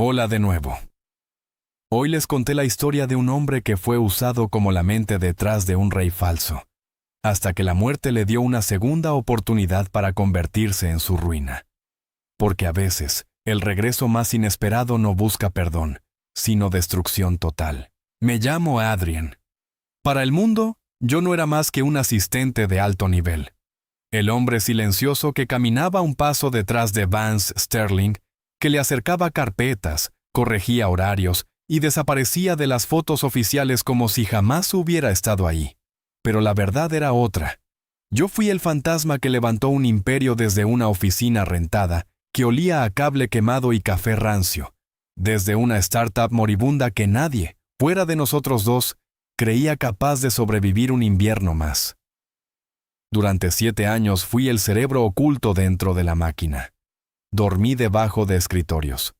Hola de nuevo. Hoy les conté la historia de un hombre que fue usado como la mente detrás de un rey falso, hasta que la muerte le dio una segunda oportunidad para convertirse en su ruina. Porque a veces, el regreso más inesperado no busca perdón, sino destrucción total. Me llamo Adrien. Para el mundo, yo no era más que un asistente de alto nivel. El hombre silencioso que caminaba un paso detrás de Vance Sterling, que le acercaba carpetas, corregía horarios y desaparecía de las fotos oficiales como si jamás hubiera estado ahí. Pero la verdad era otra. Yo fui el fantasma que levantó un imperio desde una oficina rentada, que olía a cable quemado y café rancio, desde una startup moribunda que nadie, fuera de nosotros dos, creía capaz de sobrevivir un invierno más. Durante 7 años fui el cerebro oculto dentro de la máquina. Dormí debajo de escritorios.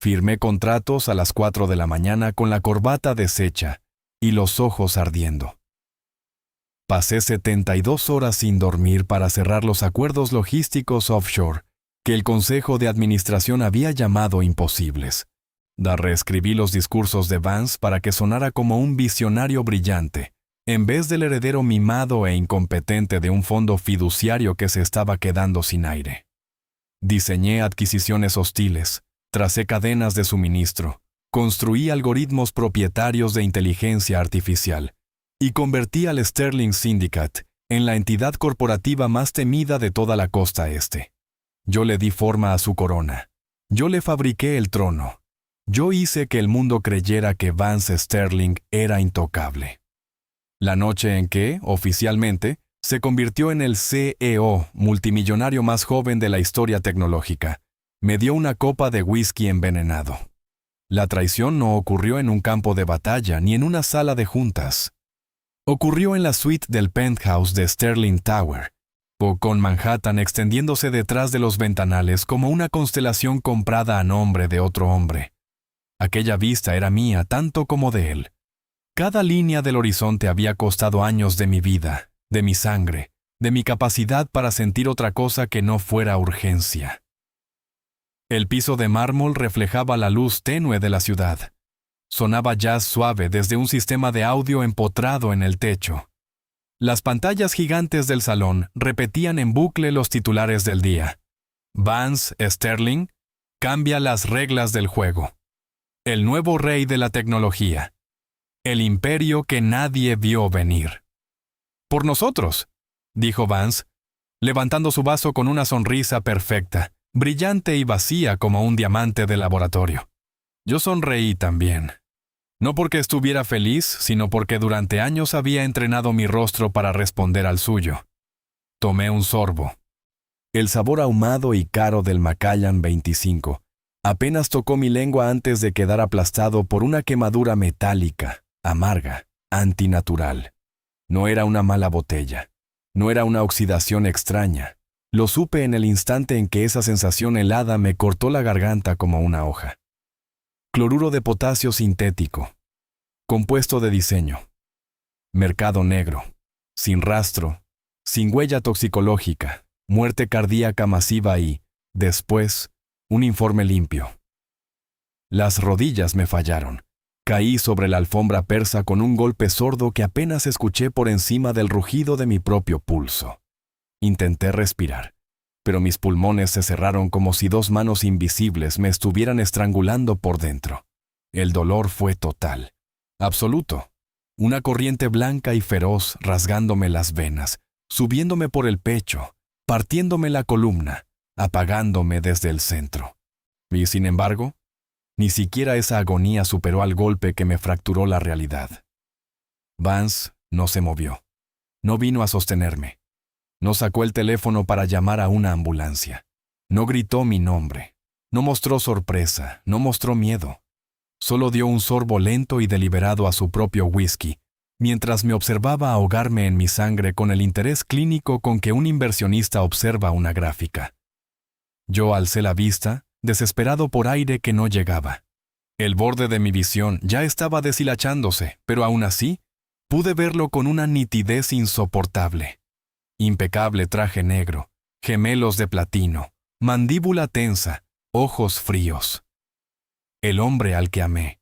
Firmé contratos a las 4 de la mañana con la corbata deshecha y los ojos ardiendo. Pasé 72 horas sin dormir para cerrar los acuerdos logísticos offshore que el Consejo de Administración había llamado imposibles. Reescribí los discursos de Vance para que sonara como un visionario brillante, en vez del heredero mimado e incompetente de un fondo fiduciario que se estaba quedando sin aire. Diseñé adquisiciones hostiles, tracé cadenas de suministro, construí algoritmos propietarios de inteligencia artificial y convertí al Sterling Syndicate en la entidad corporativa más temida de toda la costa este. Yo le di forma a su corona. Yo le fabriqué el trono. Yo hice que el mundo creyera que Vance Sterling era intocable. La noche en que, oficialmente, se convirtió en el CEO multimillonario más joven de la historia tecnológica, me dio una copa de whisky envenenado. La traición no ocurrió en un campo de batalla ni en una sala de juntas. Ocurrió en la suite del penthouse de Sterling Tower, con Manhattan extendiéndose detrás de los ventanales como una constelación comprada a nombre de otro hombre. Aquella vista era mía tanto como de él. Cada línea del horizonte había costado años de mi vida, de mi sangre, de mi capacidad para sentir otra cosa que no fuera urgencia. El piso de mármol reflejaba la luz tenue de la ciudad. Sonaba jazz suave desde un sistema de audio empotrado en el techo. Las pantallas gigantes del salón repetían en bucle los titulares del día. Vance Sterling cambia las reglas del juego. El nuevo rey de la tecnología. El imperio que nadie vio venir. «Por nosotros», dijo Vance, levantando su vaso con una sonrisa perfecta, brillante y vacía como un diamante de laboratorio. Yo sonreí también. No porque estuviera feliz, sino porque durante años había entrenado mi rostro para responder al suyo. Tomé un sorbo. El sabor ahumado y caro del Macallan 25 apenas tocó mi lengua antes de quedar aplastado por una quemadura metálica, amarga, antinatural. No era una mala botella. No era una oxidación extraña. Lo supe en el instante en que esa sensación helada me cortó la garganta como una hoja. Cloruro de potasio sintético. Compuesto de diseño. Mercado negro. Sin rastro. Sin huella toxicológica. Muerte cardíaca masiva y, después, un informe limpio. Las rodillas me fallaron. Caí sobre la alfombra persa con un golpe sordo que apenas escuché por encima del rugido de mi propio pulso. Intenté respirar, pero mis pulmones se cerraron como si 2 manos invisibles me estuvieran estrangulando por dentro. El dolor fue total, absoluto. Una corriente blanca y feroz rasgándome las venas, subiéndome por el pecho, partiéndome la columna, apagándome desde el centro. Y sin embargo, ni siquiera esa agonía superó al golpe que me fracturó la realidad. Vance no se movió. No vino a sostenerme. No sacó el teléfono para llamar a una ambulancia. No gritó mi nombre. No mostró sorpresa. No mostró miedo. Solo dio un sorbo lento y deliberado a su propio whisky, mientras me observaba ahogarme en mi sangre con el interés clínico con que un inversionista observa una gráfica. Yo alcé la vista, desesperado por aire que no llegaba. El borde de mi visión ya estaba deshilachándose, pero aún así, pude verlo con una nitidez insoportable. Impecable traje negro, gemelos de platino, mandíbula tensa, ojos fríos. el hombre al que amé,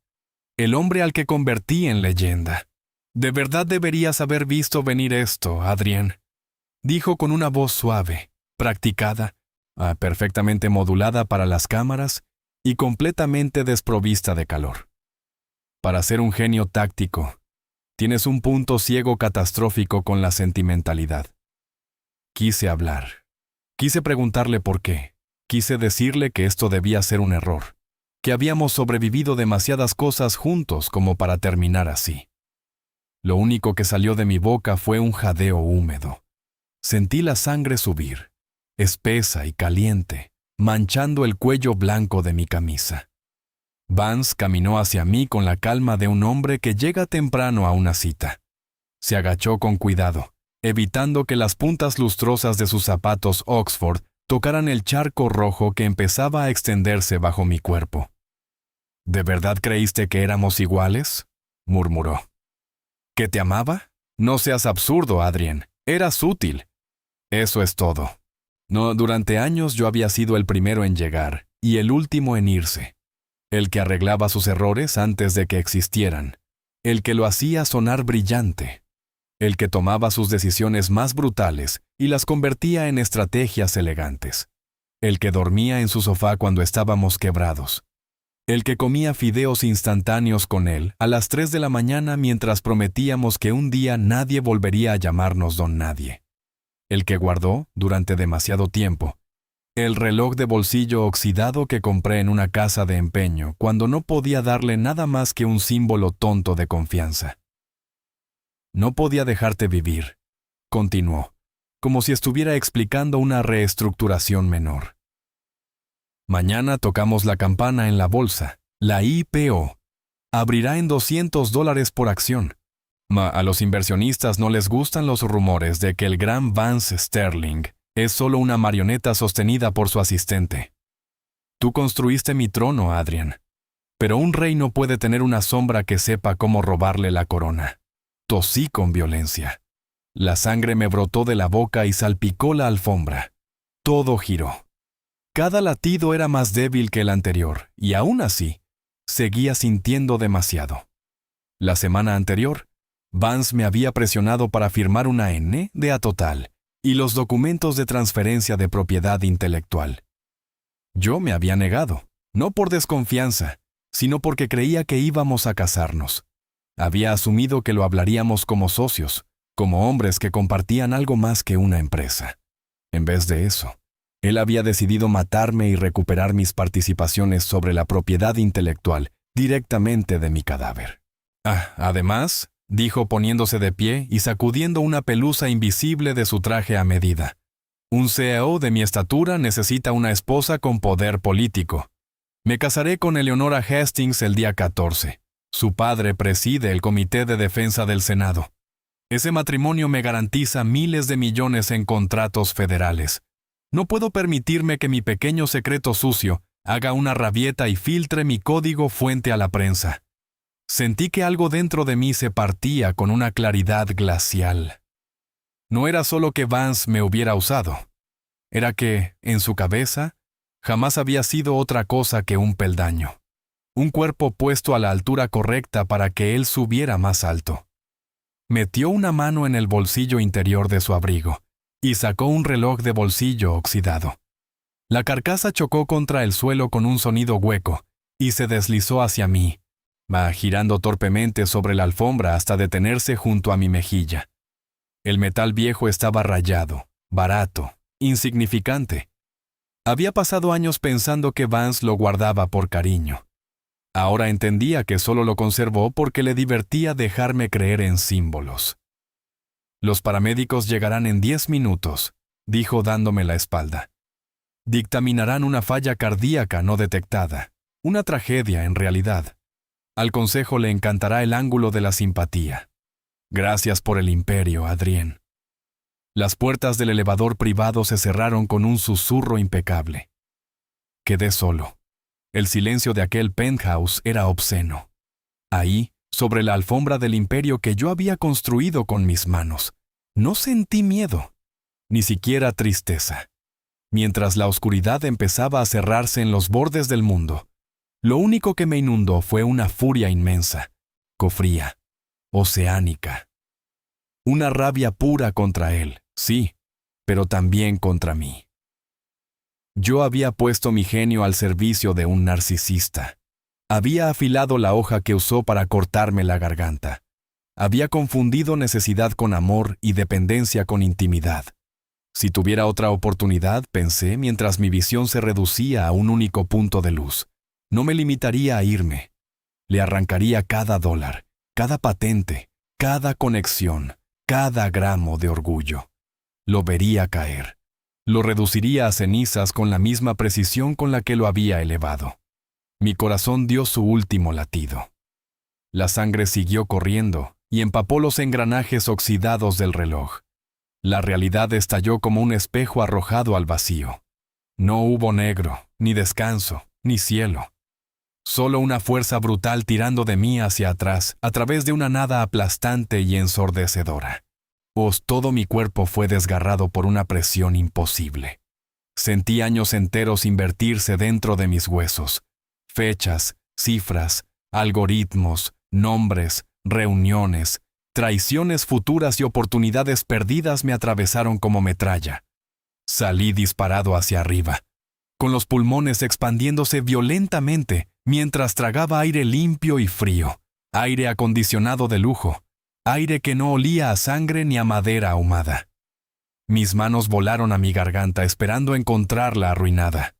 el hombre al que convertí en leyenda. De verdad deberías haber visto venir esto, Adrien, dijo con una voz suave, practicada, perfectamente modulada para las cámaras y completamente desprovista de calor. Para ser un genio táctico, tienes un punto ciego catastrófico con la sentimentalidad. Quise hablar. Quise preguntarle por qué. Quise decirle que esto debía ser un error, que habíamos sobrevivido demasiadas cosas juntos como para terminar así. Lo único que salió de mi boca fue un jadeo húmedo. Sentí la sangre subir, espesa y caliente, manchando el cuello blanco de mi camisa. Vance caminó hacia mí con la calma de un hombre que llega temprano a una cita. Se agachó con cuidado, evitando que las puntas lustrosas de sus zapatos Oxford tocaran el charco rojo que empezaba a extenderse bajo mi cuerpo. ¿De verdad creíste que éramos iguales?, murmuró. ¿Que te amaba? No seas absurdo, Adrien. Eras útil. Eso es todo. No, durante años yo había sido el primero en llegar y el último en irse. El que arreglaba sus errores antes de que existieran. El que lo hacía sonar brillante. El que tomaba sus decisiones más brutales y las convertía en estrategias elegantes. El que dormía en su sofá cuando estábamos quebrados. El que comía fideos instantáneos con él a las 3 de la mañana mientras prometíamos que un día nadie volvería a llamarnos don nadie. El que guardó, durante demasiado tiempo, el reloj de bolsillo oxidado que compré en una casa de empeño cuando no podía darle nada más que un símbolo tonto de confianza. No podía dejarte vivir, continuó, como si estuviera explicando una reestructuración menor. Mañana tocamos la campana en la bolsa, la IPO. Abrirá en $200 por acción. A los inversionistas no les gustan los rumores de que el gran Vance Sterling es solo una marioneta sostenida por su asistente. Tú construiste mi trono, Adrien. Pero un rey no puede tener una sombra que sepa cómo robarle la corona. Tosí con violencia. La sangre me brotó de la boca y salpicó la alfombra. Todo giró. Cada latido era más débil que el anterior, y aún así, seguía sintiendo demasiado. La semana anterior, Vance me había presionado para firmar una NDA total y los documentos de transferencia de propiedad intelectual. Yo me había negado, no por desconfianza, sino porque creía que íbamos a casarnos. Había asumido que lo hablaríamos como socios, como hombres que compartían algo más que una empresa. En vez de eso, él había decidido matarme y recuperar mis participaciones sobre la propiedad intelectual directamente de mi cadáver. Además, dijo poniéndose de pie y sacudiendo una pelusa invisible de su traje a medida, un CEO de mi estatura necesita una esposa con poder político. Me casaré con Eleonora Hastings el día 14. Su padre preside el Comité de Defensa del Senado. Ese matrimonio me garantiza miles de millones en contratos federales. No puedo permitirme que mi pequeño secreto sucio haga una rabieta y filtre mi código fuente a la prensa. Sentí que algo dentro de mí se partía con una claridad glacial. No era solo que Vance me hubiera usado. Era que, en su cabeza, jamás había sido otra cosa que un peldaño. Un cuerpo puesto a la altura correcta para que él subiera más alto. Metió una mano en el bolsillo interior de su abrigo y sacó un reloj de bolsillo oxidado. La carcasa chocó contra el suelo con un sonido hueco y se deslizó hacia mí, girando torpemente sobre la alfombra hasta detenerse junto a mi mejilla. El metal viejo estaba rayado, barato, insignificante. Había pasado años pensando que Vance lo guardaba por cariño. Ahora entendía que solo lo conservó porque le divertía dejarme creer en símbolos. Los paramédicos llegarán en 10 minutos, dijo dándome la espalda. Dictaminarán una falla cardíaca no detectada, una tragedia en realidad. Al consejo le encantará el ángulo de la simpatía. Gracias por el imperio, Adrien. Las puertas del elevador privado se cerraron con un susurro impecable. Quedé solo. El silencio de aquel penthouse era obsceno. Ahí, sobre la alfombra del imperio que yo había construido con mis manos, no sentí miedo, ni siquiera tristeza. Mientras la oscuridad empezaba a cerrarse en los bordes del mundo, Lo único que me inundó fue una furia inmensa, cofría, oceánica. Una rabia pura contra él, sí, pero también contra mí. Yo había puesto mi genio al servicio de un narcisista. Había afilado la hoja que usó para cortarme la garganta. Había confundido necesidad con amor y dependencia con intimidad. Si tuviera otra oportunidad, pensé, mientras mi visión se reducía a un único punto de luz, no me limitaría a irme. Le arrancaría cada dólar, cada patente, cada conexión, cada gramo de orgullo. Lo vería caer. Lo reduciría a cenizas con la misma precisión con la que lo había elevado. Mi corazón dio su último latido. La sangre siguió corriendo y empapó los engranajes oxidados del reloj. La realidad estalló como un espejo arrojado al vacío. No hubo negro, ni descanso, ni cielo. Solo una fuerza brutal tirando de mí hacia atrás, a través de una nada aplastante y ensordecedora. Todo mi cuerpo fue desgarrado por una presión imposible. Sentí años enteros invertirse dentro de mis huesos. Fechas, cifras, algoritmos, nombres, reuniones, traiciones futuras y oportunidades perdidas me atravesaron como metralla. Salí disparado hacia arriba, con los pulmones expandiéndose violentamente mientras tragaba aire limpio y frío, aire acondicionado de lujo, aire que no olía a sangre ni a madera ahumada. Mis manos volaron a mi garganta esperando encontrarla arruinada.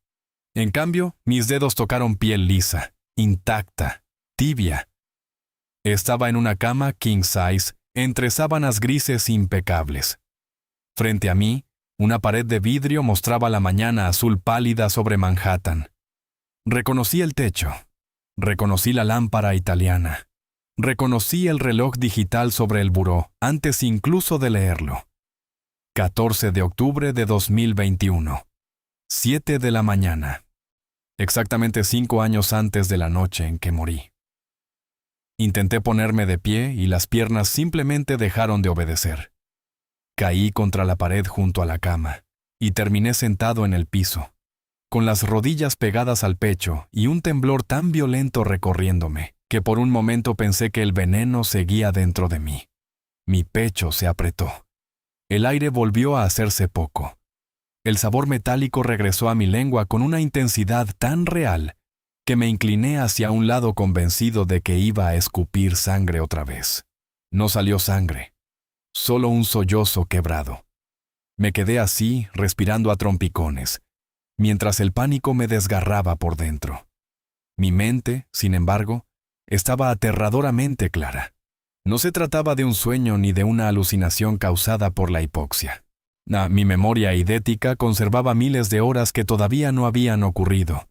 En cambio, mis dedos tocaron piel lisa, intacta, tibia. Estaba en una cama king size, entre sábanas grises impecables. Frente a mí, una pared de vidrio mostraba la mañana azul pálida sobre Manhattan. Reconocí el techo. Reconocí la lámpara italiana. Reconocí el reloj digital sobre el buró, antes incluso de leerlo. 14 de octubre de 2021. 7 de la mañana. Exactamente 5 años antes de la noche en que morí. Intenté ponerme de pie y las piernas simplemente dejaron de obedecer. Caí contra la pared junto a la cama y terminé sentado en el piso, con las rodillas pegadas al pecho y un temblor tan violento recorriéndome que por un momento pensé que el veneno seguía dentro de mí. Mi pecho se apretó. El aire volvió a hacerse poco. El sabor metálico regresó a mi lengua con una intensidad tan real que me incliné hacia un lado convencido de que iba a escupir sangre otra vez. No salió sangre, solo un sollozo quebrado. Me quedé así, respirando a trompicones, mientras el pánico me desgarraba por dentro. Mi mente, sin embargo, estaba aterradoramente clara. No se trataba de un sueño ni de una alucinación causada por la hipoxia. Mi memoria eidética conservaba miles de horas que todavía no habían ocurrido.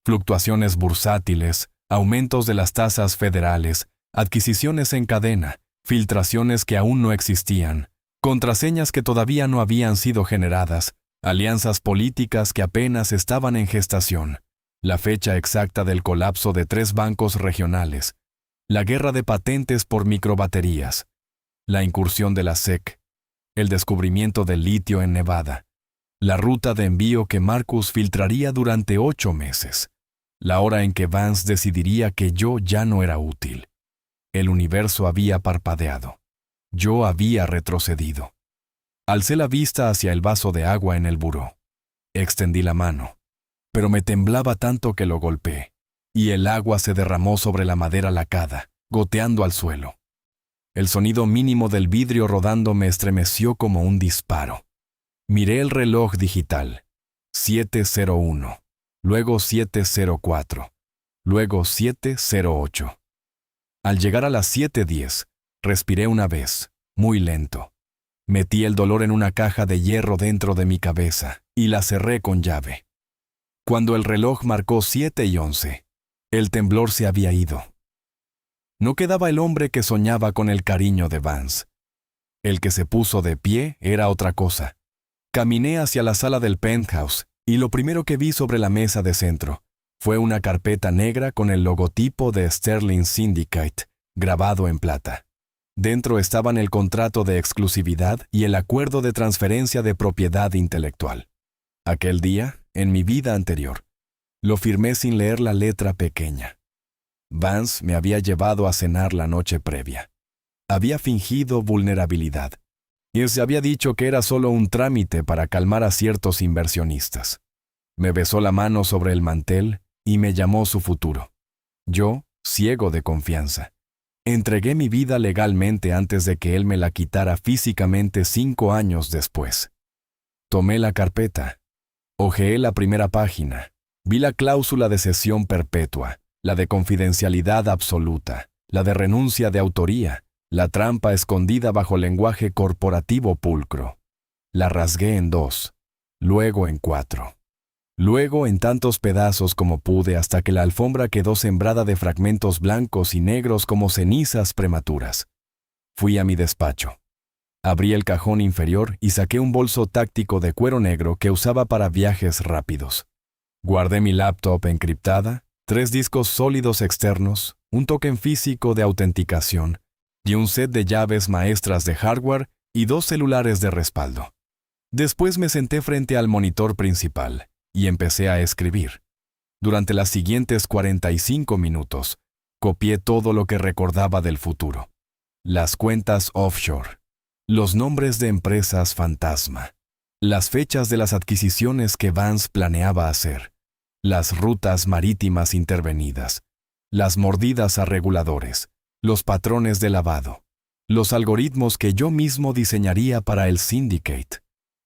Fluctuaciones bursátiles, aumentos de las tasas federales, adquisiciones en cadena, filtraciones que aún no existían, contraseñas que todavía no habían sido generadas, alianzas políticas que apenas estaban en gestación, la fecha exacta del colapso de 3 bancos regionales, la guerra de patentes por microbaterías, la incursión de la SEC, el descubrimiento del litio en Nevada, la ruta de envío que Marcus filtraría durante 8 meses, la hora en que Vance decidiría que yo ya no era útil. El universo había parpadeado. Yo había retrocedido. Alcé la vista hacia el vaso de agua en el buró. Extendí la mano, pero me temblaba tanto que lo golpeé, y el agua se derramó sobre la madera lacada, goteando al suelo. El sonido mínimo del vidrio rodando me estremeció como un disparo. Miré el reloj digital. 7:01, luego 7:04, luego 7:08. Al llegar a las 7:10, respiré una vez, muy lento. Metí el dolor en una caja de hierro dentro de mi cabeza y la cerré con llave. Cuando el reloj marcó 7:11, el temblor se había ido. No quedaba el hombre que soñaba con el cariño de Vance. El que se puso de pie era otra cosa. Caminé hacia la sala del penthouse y lo primero que vi sobre la mesa de centro fue una carpeta negra con el logotipo de Sterling Syndicate grabado en plata. Dentro estaban el contrato de exclusividad y el acuerdo de transferencia de propiedad intelectual. Aquel día, en mi vida anterior, Lo firmé sin leer la letra pequeña. Vance me había llevado a cenar la noche previa. Había fingido vulnerabilidad y se había dicho que era solo un trámite para calmar a ciertos inversionistas. Me besó la mano sobre el mantel y me llamó su futuro. Yo, ciego de confianza, entregué mi vida legalmente antes de que él me la quitara físicamente 5 años después. Tomé la carpeta, hojeé la primera página, vi la cláusula de cesión perpetua, la de confidencialidad absoluta, la de renuncia de autoría, la trampa escondida bajo lenguaje corporativo pulcro. La rasgué en 2, luego en 4. Luego en tantos pedazos como pude hasta que la alfombra quedó sembrada de fragmentos blancos y negros como cenizas prematuras. Fui a mi despacho. Abrí el cajón inferior y saqué un bolso táctico de cuero negro que usaba para viajes rápidos. Guardé mi laptop encriptada, 3 discos sólidos externos, un token físico de autenticación y un set de llaves maestras de hardware y 2 celulares de respaldo. Después me senté frente al monitor principal y empecé a escribir. Durante las siguientes 45 minutos, copié todo lo que recordaba del futuro. Las cuentas offshore, los nombres de empresas fantasma, las fechas de las adquisiciones que Vance planeaba hacer, las rutas marítimas intervenidas, las mordidas a reguladores, los patrones de lavado, los algoritmos que yo mismo diseñaría para el Syndicate,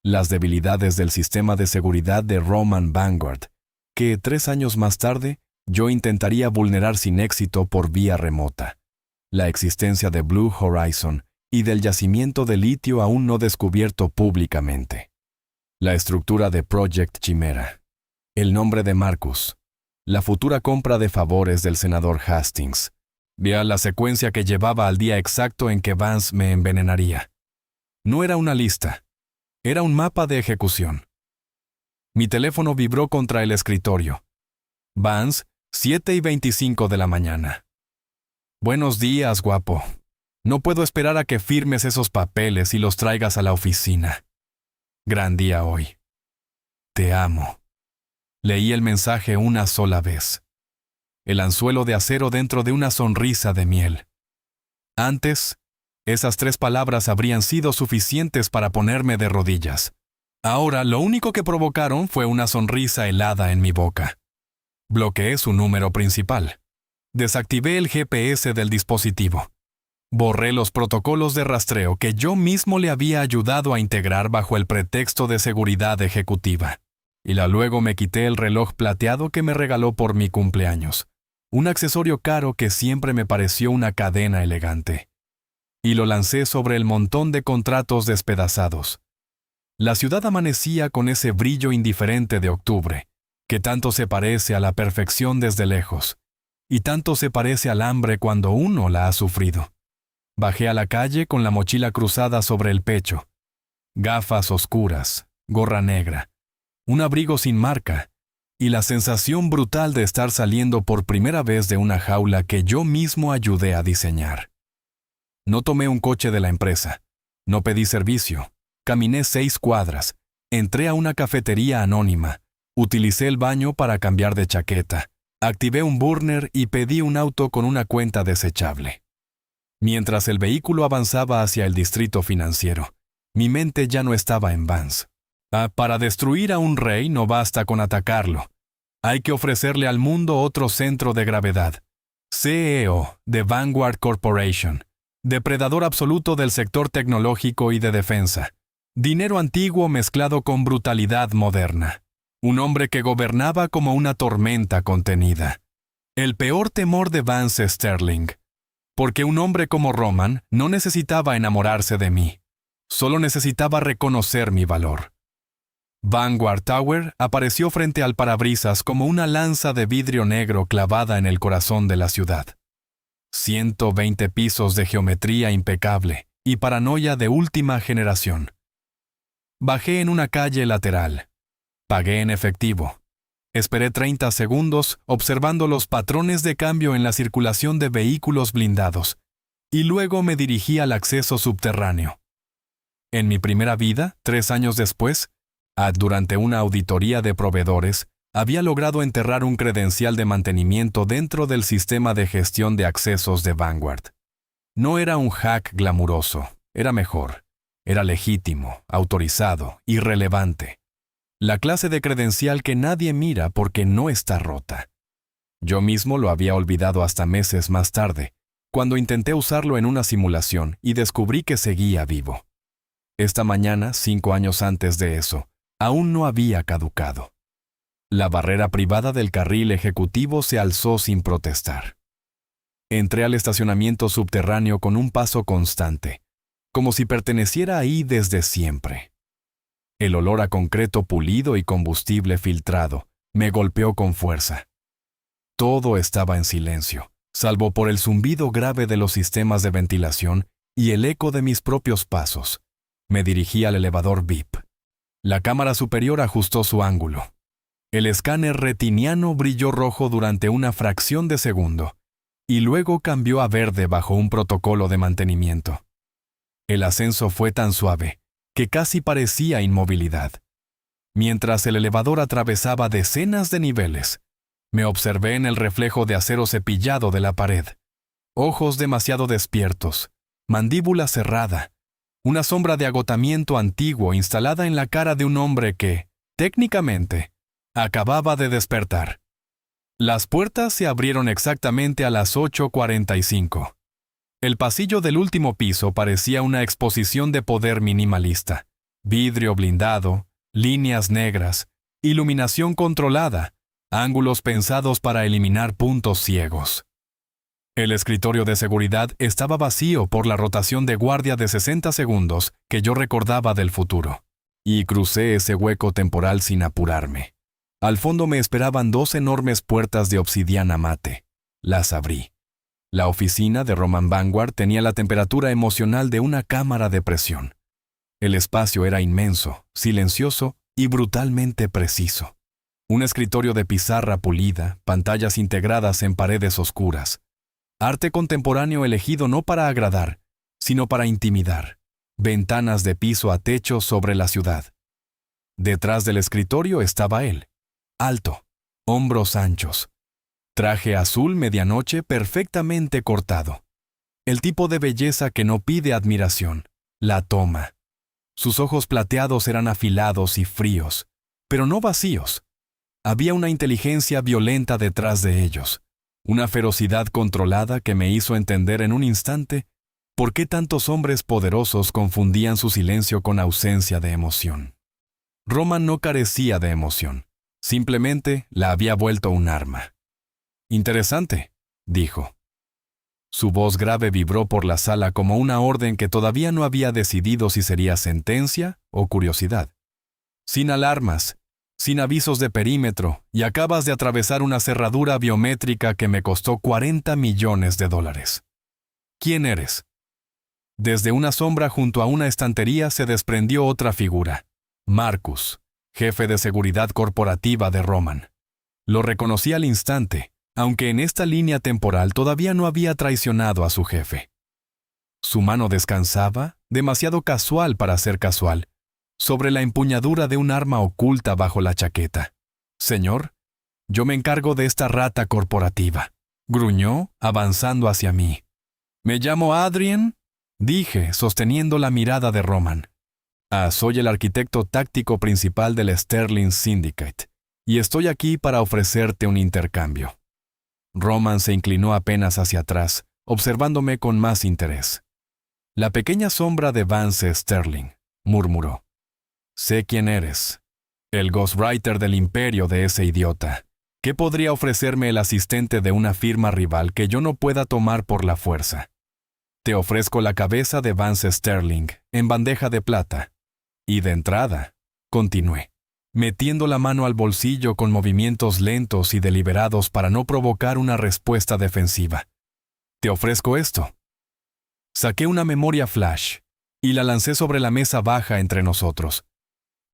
las debilidades del sistema de seguridad de Roman Vanguard, que 3 años más tarde yo intentaría vulnerar sin éxito por vía remota, la existencia de Blue Horizon y del yacimiento de litio aún no descubierto públicamente, la estructura de Project Chimera, el nombre de Marcus, la futura compra de favores del senador Hastings, vea la secuencia que llevaba al día exacto en que Vance me envenenaría. No era una lista. Era un mapa de ejecución. Mi teléfono vibró contra el escritorio. Vance, 7:25 de la mañana. Buenos días, guapo. No puedo esperar a que firmes esos papeles y los traigas a la oficina. Gran día hoy. Te amo. Leí el mensaje una sola vez. El anzuelo de acero dentro de una sonrisa de miel. Antes, esas 3 palabras habrían sido suficientes para ponerme de rodillas. Ahora, lo único que provocaron fue una sonrisa helada en mi boca. Bloqueé su número principal. Desactivé el GPS del dispositivo. Borré los protocolos de rastreo que yo mismo le había ayudado a integrar bajo el pretexto de seguridad ejecutiva. Y luego me quité el reloj plateado que me regaló por mi cumpleaños. Un accesorio caro que siempre me pareció una cadena elegante. Y lo lancé sobre el montón de contratos despedazados. La ciudad amanecía con ese brillo indiferente de octubre, que tanto se parece a la perfección desde lejos, y tanto se parece al hambre cuando uno la ha sufrido. Bajé a la calle con la mochila cruzada sobre el pecho, gafas oscuras, gorra negra, un abrigo sin marca, y la sensación brutal de estar saliendo por primera vez de una jaula que yo mismo ayudé a diseñar. No tomé un coche de la empresa, no pedí servicio, caminé 6 cuadras, entré a una cafetería anónima, utilicé el baño para cambiar de chaqueta, activé un burner y pedí un auto con una cuenta desechable. Mientras el vehículo avanzaba hacia el distrito financiero, mi mente ya no estaba en Vance. Para destruir a un rey no basta con atacarlo. Hay que ofrecerle al mundo otro centro de gravedad. CEO de Vanguard Corporation. Depredador absoluto del sector tecnológico y de defensa. Dinero antiguo mezclado con brutalidad moderna. Un hombre que gobernaba como una tormenta contenida. El peor temor de Vance Sterling. Porque un hombre como Roman no necesitaba enamorarse de mí. Solo necesitaba reconocer mi valor. Vanguard Tower apareció frente al parabrisas como una lanza de vidrio negro clavada en el corazón de la ciudad. 120 pisos de geometría impecable y paranoia de última generación. Bajé en una calle lateral. Pagué en efectivo. Esperé 30 segundos observando los patrones de cambio en la circulación de vehículos blindados y luego me dirigí al acceso subterráneo. En mi primera vida, 3 años después, durante una auditoría de proveedores, Había logrado enterrar un credencial de mantenimiento dentro del sistema de gestión de accesos de Vanguard. No era un hack glamuroso, era mejor. Era legítimo, autorizado y relevante. La clase de credencial que nadie mira porque no está rota. Yo mismo lo había olvidado hasta meses más tarde, cuando intenté usarlo en una simulación y descubrí que seguía vivo. Esta mañana, 5 años antes de eso, aún no había caducado. La barrera privada del carril ejecutivo se alzó sin protestar. Entré al estacionamiento subterráneo con un paso constante, como si perteneciera ahí desde siempre. El olor a concreto pulido y combustible filtrado me golpeó con fuerza. Todo estaba en silencio, salvo por el zumbido grave de los sistemas de ventilación y el eco de mis propios pasos. Me dirigí al elevador VIP. La cámara superior ajustó su ángulo. El escáner retiniano brilló rojo durante una fracción de segundo, y luego cambió a verde bajo un protocolo de mantenimiento. El ascenso fue tan suave que casi parecía inmovilidad. Mientras el elevador atravesaba decenas de niveles, me observé en el reflejo de acero cepillado de la pared. Ojos demasiado despiertos, mandíbula cerrada, una sombra de agotamiento antiguo instalada en la cara de un hombre que, técnicamente, acababa de despertar. Las puertas se abrieron exactamente a las 8:45. El pasillo del último piso parecía una exposición de poder minimalista. Vidrio blindado, líneas negras, iluminación controlada, ángulos pensados para eliminar puntos ciegos. El escritorio de seguridad estaba vacío por la rotación de guardia de 60 segundos que yo recordaba del futuro. Y crucé ese hueco temporal sin apurarme. Al fondo me esperaban 2 enormes puertas de obsidiana mate. Las abrí. La oficina de Roman Vanguard tenía la temperatura emocional de una cámara de presión. El espacio era inmenso, silencioso y brutalmente preciso. Un escritorio de pizarra pulida, pantallas integradas en paredes oscuras. Arte contemporáneo elegido no para agradar, sino para intimidar. Ventanas de piso a techo sobre la ciudad. Detrás del escritorio estaba él. Alto, hombros anchos. Traje azul medianoche perfectamente cortado. El tipo de belleza que no pide admiración, la toma. Sus ojos plateados eran afilados y fríos, pero no vacíos. Había una inteligencia violenta detrás de ellos, una ferocidad controlada que me hizo entender en un instante por qué tantos hombres poderosos confundían su silencio con ausencia de emoción. Roman no carecía de emoción, simplemente la había vuelto un arma. «Interesante», dijo. Su voz grave vibró por la sala como una orden que todavía no había decidido si sería sentencia o curiosidad. «Sin alarmas, sin avisos de perímetro, y acabas de atravesar una cerradura biométrica que me costó $40 millones. ¿Quién eres?» Desde una sombra junto a una estantería se desprendió otra figura. Marcus, jefe de seguridad corporativa de Roman. Lo reconocí al instante, aunque en esta línea temporal todavía no había traicionado a su jefe. Su mano descansaba, demasiado casual para ser casual, sobre la empuñadura de un arma oculta bajo la chaqueta. «Señor, yo me encargo de esta rata corporativa», gruñó, avanzando hacia mí. «Me llamo Adrien», dije, sosteniendo la mirada de Roman. «Soy el arquitecto táctico principal del Sterling Syndicate, y estoy aquí para ofrecerte un intercambio». Roman se inclinó apenas hacia atrás, observándome con más interés. «La pequeña sombra de Vance Sterling», murmuró. «Sé quién eres. El ghostwriter del imperio de ese idiota. ¿Qué podría ofrecerme el asistente de una firma rival que yo no pueda tomar por la fuerza? Te ofrezco la cabeza de Vance Sterling, en bandeja de plata». Y de entrada, continué, metiendo la mano al bolsillo con movimientos lentos y deliberados para no provocar una respuesta defensiva. «Te ofrezco esto». Saqué una memoria flash y la lancé sobre la mesa baja entre nosotros.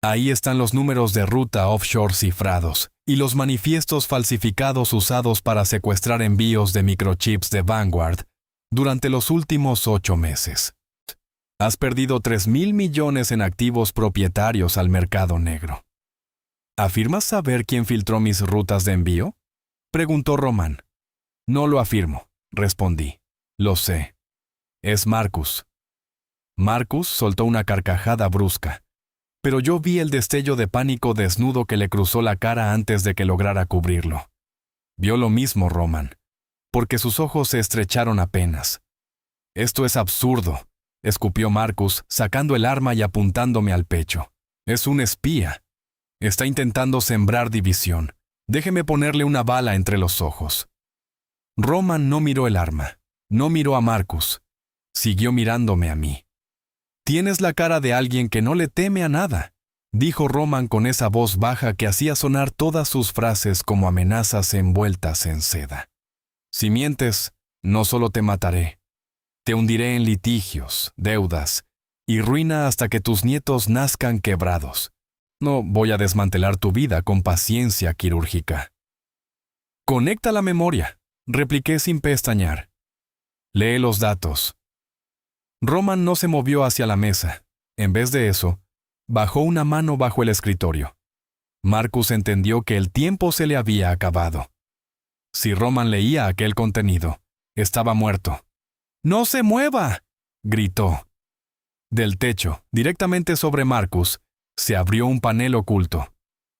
Ahí están los números de ruta offshore cifrados y los manifiestos falsificados usados para secuestrar envíos de microchips de Vanguard durante los últimos 8 meses. Has perdido $3,000 millones en activos propietarios al mercado negro. ¿Afirmas saber quién filtró mis rutas de envío? Preguntó Roman. No lo afirmo, respondí. Lo sé. Es Marcus. Marcus soltó una carcajada brusca, pero yo vi el destello de pánico desnudo que le cruzó la cara antes de que lograra cubrirlo. Vio lo mismo Roman, porque sus ojos se estrecharon apenas. Esto es absurdo, escupió Marcus, sacando el arma y apuntándome al pecho. Es un espía. Está intentando sembrar división. Déjeme ponerle una bala entre los ojos. Roman no miró el arma, no miró a Marcus. Siguió mirándome a mí. Tienes la cara de alguien que no le teme a nada, dijo Roman con esa voz baja que hacía sonar todas sus frases como amenazas envueltas en seda. Si mientes, no solo te mataré. Te hundiré en litigios, deudas y ruina hasta que tus nietos nazcan quebrados. No voy a desmantelar tu vida con paciencia quirúrgica. Conecta la memoria, repliqué sin pestañear. Lee los datos. Roman no se movió hacia la mesa. En vez de eso, bajó una mano bajo el escritorio. Marcus entendió que el tiempo se le había acabado. Si Roman leía aquel contenido, estaba muerto. ¡No se mueva!, gritó. Del techo, directamente sobre Marcus, se abrió un panel oculto.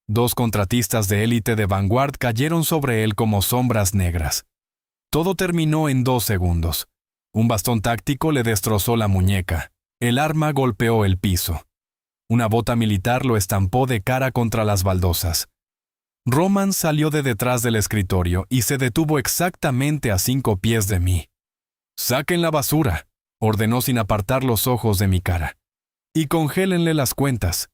2 contratistas de élite de Vanguard cayeron sobre él como sombras negras. Todo terminó en 2 segundos. Un bastón táctico le destrozó la muñeca. El arma golpeó el piso. Una bota militar lo estampó de cara contra las baldosas. Roman salió de detrás del escritorio y se detuvo exactamente a 5 pies de mí. «Saquen la basura», ordenó sin apartar los ojos de mi cara. «Y congélenle las cuentas».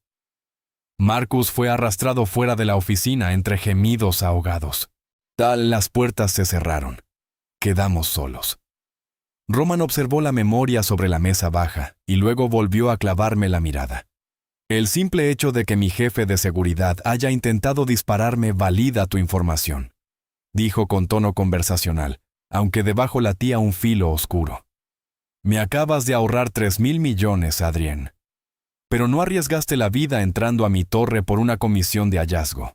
Marcus fue arrastrado fuera de la oficina entre gemidos ahogados. Las puertas se cerraron. Quedamos solos. Roman observó la memoria sobre la mesa baja y luego volvió a clavarme la mirada. El simple hecho de que mi jefe de seguridad haya intentado dispararme valida tu información, dijo con tono conversacional, aunque debajo latía un filo oscuro. Me acabas de ahorrar 3,000 millones, Adrien. Pero no arriesgaste la vida entrando a mi torre por una comisión de hallazgo.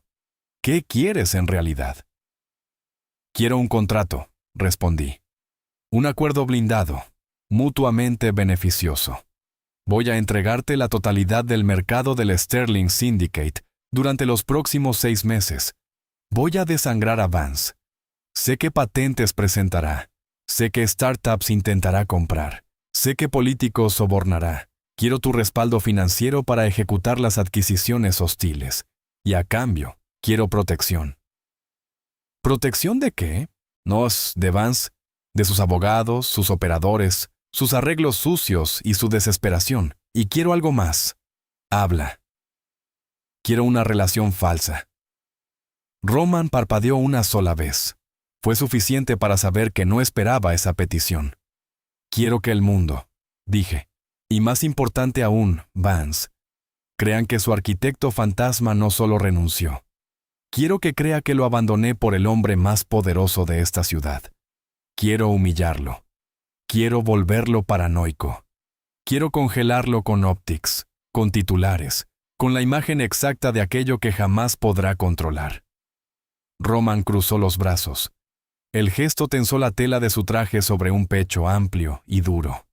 ¿Qué quieres en realidad? Quiero un contrato, respondí. Un acuerdo blindado, mutuamente beneficioso. Voy a entregarte la totalidad del mercado del Sterling Syndicate durante los próximos 6 meses. Voy a desangrar a Vance. Sé qué patentes presentará. Sé qué startups intentará comprar. Sé qué políticos sobornará. Quiero tu respaldo financiero para ejecutar las adquisiciones hostiles. Y a cambio, quiero protección. ¿Protección de qué? Nos, de Vance, de sus abogados, sus operadores, sus arreglos sucios y su desesperación. Y quiero algo más. Habla. Quiero una relación falsa. Roman parpadeó una sola vez. Fue suficiente para saber que no esperaba esa petición. Quiero que el mundo, dije, y más importante aún, Vance, crean que su arquitecto fantasma no solo renunció. Quiero que crea que lo abandoné por el hombre más poderoso de esta ciudad. Quiero humillarlo. Quiero volverlo paranoico. Quiero congelarlo con optics, con titulares, con la imagen exacta de aquello que jamás podrá controlar. Roman cruzó los brazos. El gesto tensó la tela de su traje sobre un pecho amplio y duro.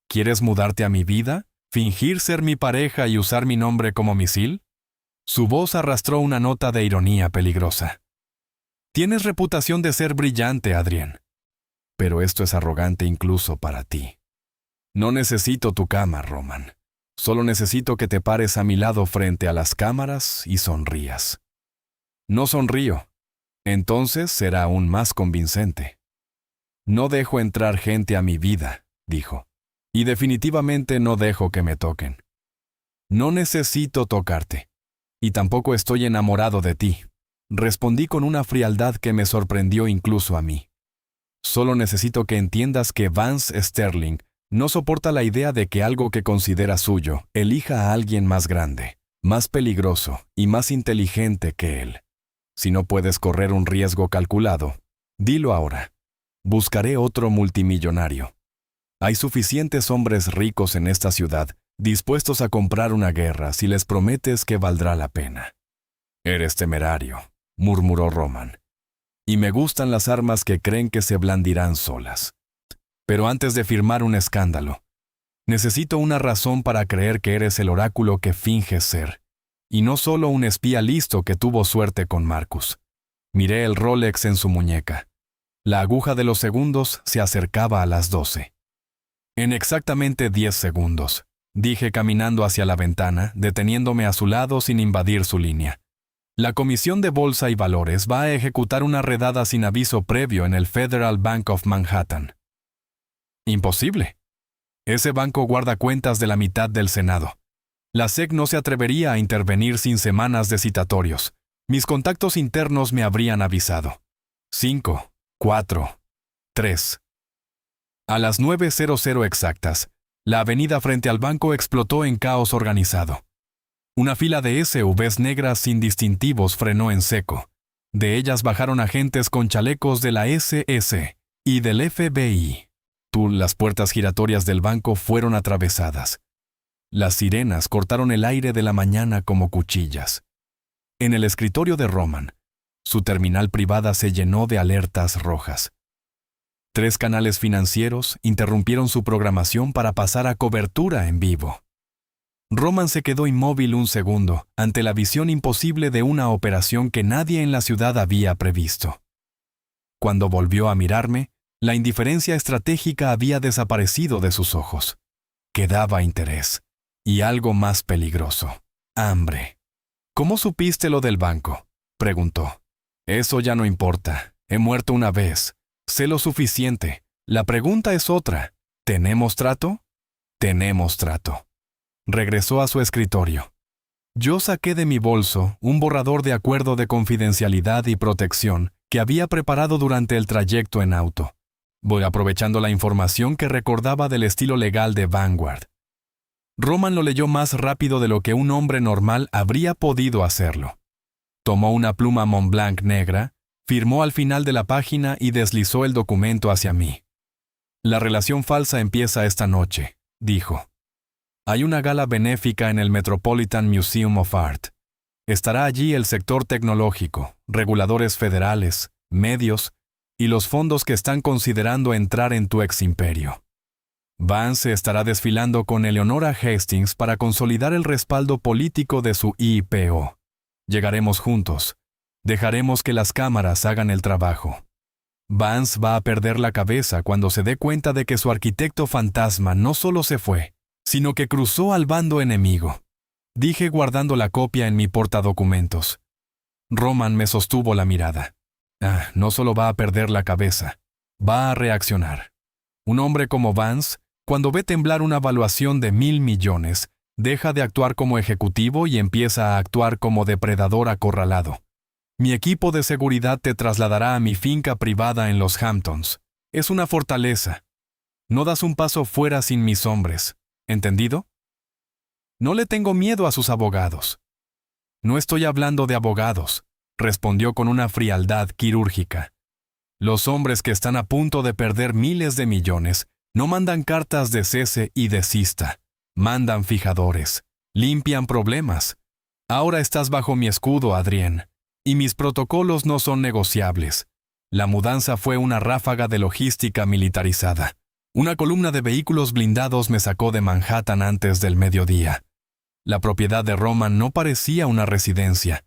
¿Quieres mudarte a mi vida? ¿Fingir ser mi pareja y usar mi nombre como misil? Su voz arrastró una nota de ironía peligrosa. Tienes reputación de ser brillante, Adrien. Pero esto es arrogante incluso para ti. No necesito tu cama, Roman. Solo necesito que te pares a mi lado frente a las cámaras y sonrías. No sonrío. Entonces será aún más convincente. No dejo entrar gente a mi vida, dijo. Y definitivamente no dejo que me toquen. No necesito tocarte. Y tampoco estoy enamorado de ti, respondí con una frialdad que me sorprendió incluso a mí. Solo necesito que entiendas que Vance Sterling no soporta la idea de que algo que considera suyo elija a alguien más grande, más peligroso y más inteligente que él. Si no puedes correr un riesgo calculado, dilo ahora. Buscaré otro multimillonario. Hay suficientes hombres ricos en esta ciudad dispuestos a comprar una guerra si les prometes que valdrá la pena. Eres temerario, murmuró Roman. Y me gustan las armas que creen que se blandirán solas. Pero antes de firmar un escándalo, necesito una razón para creer que eres el oráculo que finges ser, y no solo un espía listo que tuvo suerte con Marcus. Miré el Rolex en su muñeca. La aguja de los segundos se acercaba a las 12. En exactamente 10 segundos, dije caminando hacia la ventana, deteniéndome a su lado sin invadir su línea. La Comisión de Bolsa y Valores va a ejecutar una redada sin aviso previo en el Federal Bank of Manhattan. Imposible. Ese banco guarda cuentas de la mitad del Senado. La SEC no se atrevería a intervenir sin semanas de citatorios. Mis contactos internos me habrían avisado. 5, 4, 3. A las 9:00 exactas, la avenida frente al banco explotó en caos organizado. Una fila de SUVs negras sin distintivos frenó en seco. De ellas bajaron agentes con chalecos de la SS y del FBI. Las puertas giratorias del banco fueron atravesadas. Las sirenas cortaron el aire de la mañana como cuchillas. En el escritorio de Roman, su terminal privada se llenó de alertas rojas. 3 canales financieros interrumpieron su programación para pasar a cobertura en vivo. Roman se quedó inmóvil un segundo ante la visión imposible de una operación que nadie en la ciudad había previsto. Cuando volvió a mirarme, la indiferencia estratégica había desaparecido de sus ojos. Quedaba interés. Y algo más peligroso. Hambre. ¿Cómo supiste lo del banco?, preguntó. Eso ya no importa. He muerto una vez. Sé lo suficiente. La pregunta es otra. ¿Tenemos trato? Tenemos trato. Regresó a su escritorio. Yo saqué de mi bolso un borrador de acuerdo de confidencialidad y protección que había preparado durante el trayecto en auto. Voy aprovechando la información que recordaba del estilo legal de Vanguard. Roman lo leyó más rápido de lo que un hombre normal habría podido hacerlo. Tomó una pluma Montblanc negra, firmó al final de la página y deslizó el documento hacia mí. La relación falsa empieza esta noche, dijo. Hay una gala benéfica en el Metropolitan Museum of Art. Estará allí el sector tecnológico, reguladores federales, medios y los fondos que están considerando entrar en tu ex imperio. Vance estará desfilando con Eleonora Hastings para consolidar el respaldo político de su IPO. Llegaremos juntos. Dejaremos que las cámaras hagan el trabajo. Vance va a perder la cabeza cuando se dé cuenta de que su arquitecto fantasma no solo se fue, sino que cruzó al bando enemigo. Dije guardando la copia en mi portadocumentos. Roman me sostuvo la mirada. No solo va a perder la cabeza, va a reaccionar. Un hombre como Vance, cuando ve temblar una valuación de 1,000 millones, deja de actuar como ejecutivo y empieza a actuar como depredador acorralado. Mi equipo de seguridad te trasladará a mi finca privada en los Hamptons. Es una fortaleza. No das un paso fuera sin mis hombres. ¿Entendido? No le tengo miedo a sus abogados. No estoy hablando de abogados, respondió con una frialdad quirúrgica. Los hombres que están a punto de perder miles de millones no mandan cartas de cese y desista. Mandan fijadores. Limpian problemas. Ahora estás bajo mi escudo, Adrien, y mis protocolos no son negociables. La mudanza fue una ráfaga de logística militarizada. Una columna de vehículos blindados me sacó de Manhattan antes del mediodía. La propiedad de Roman no parecía una residencia,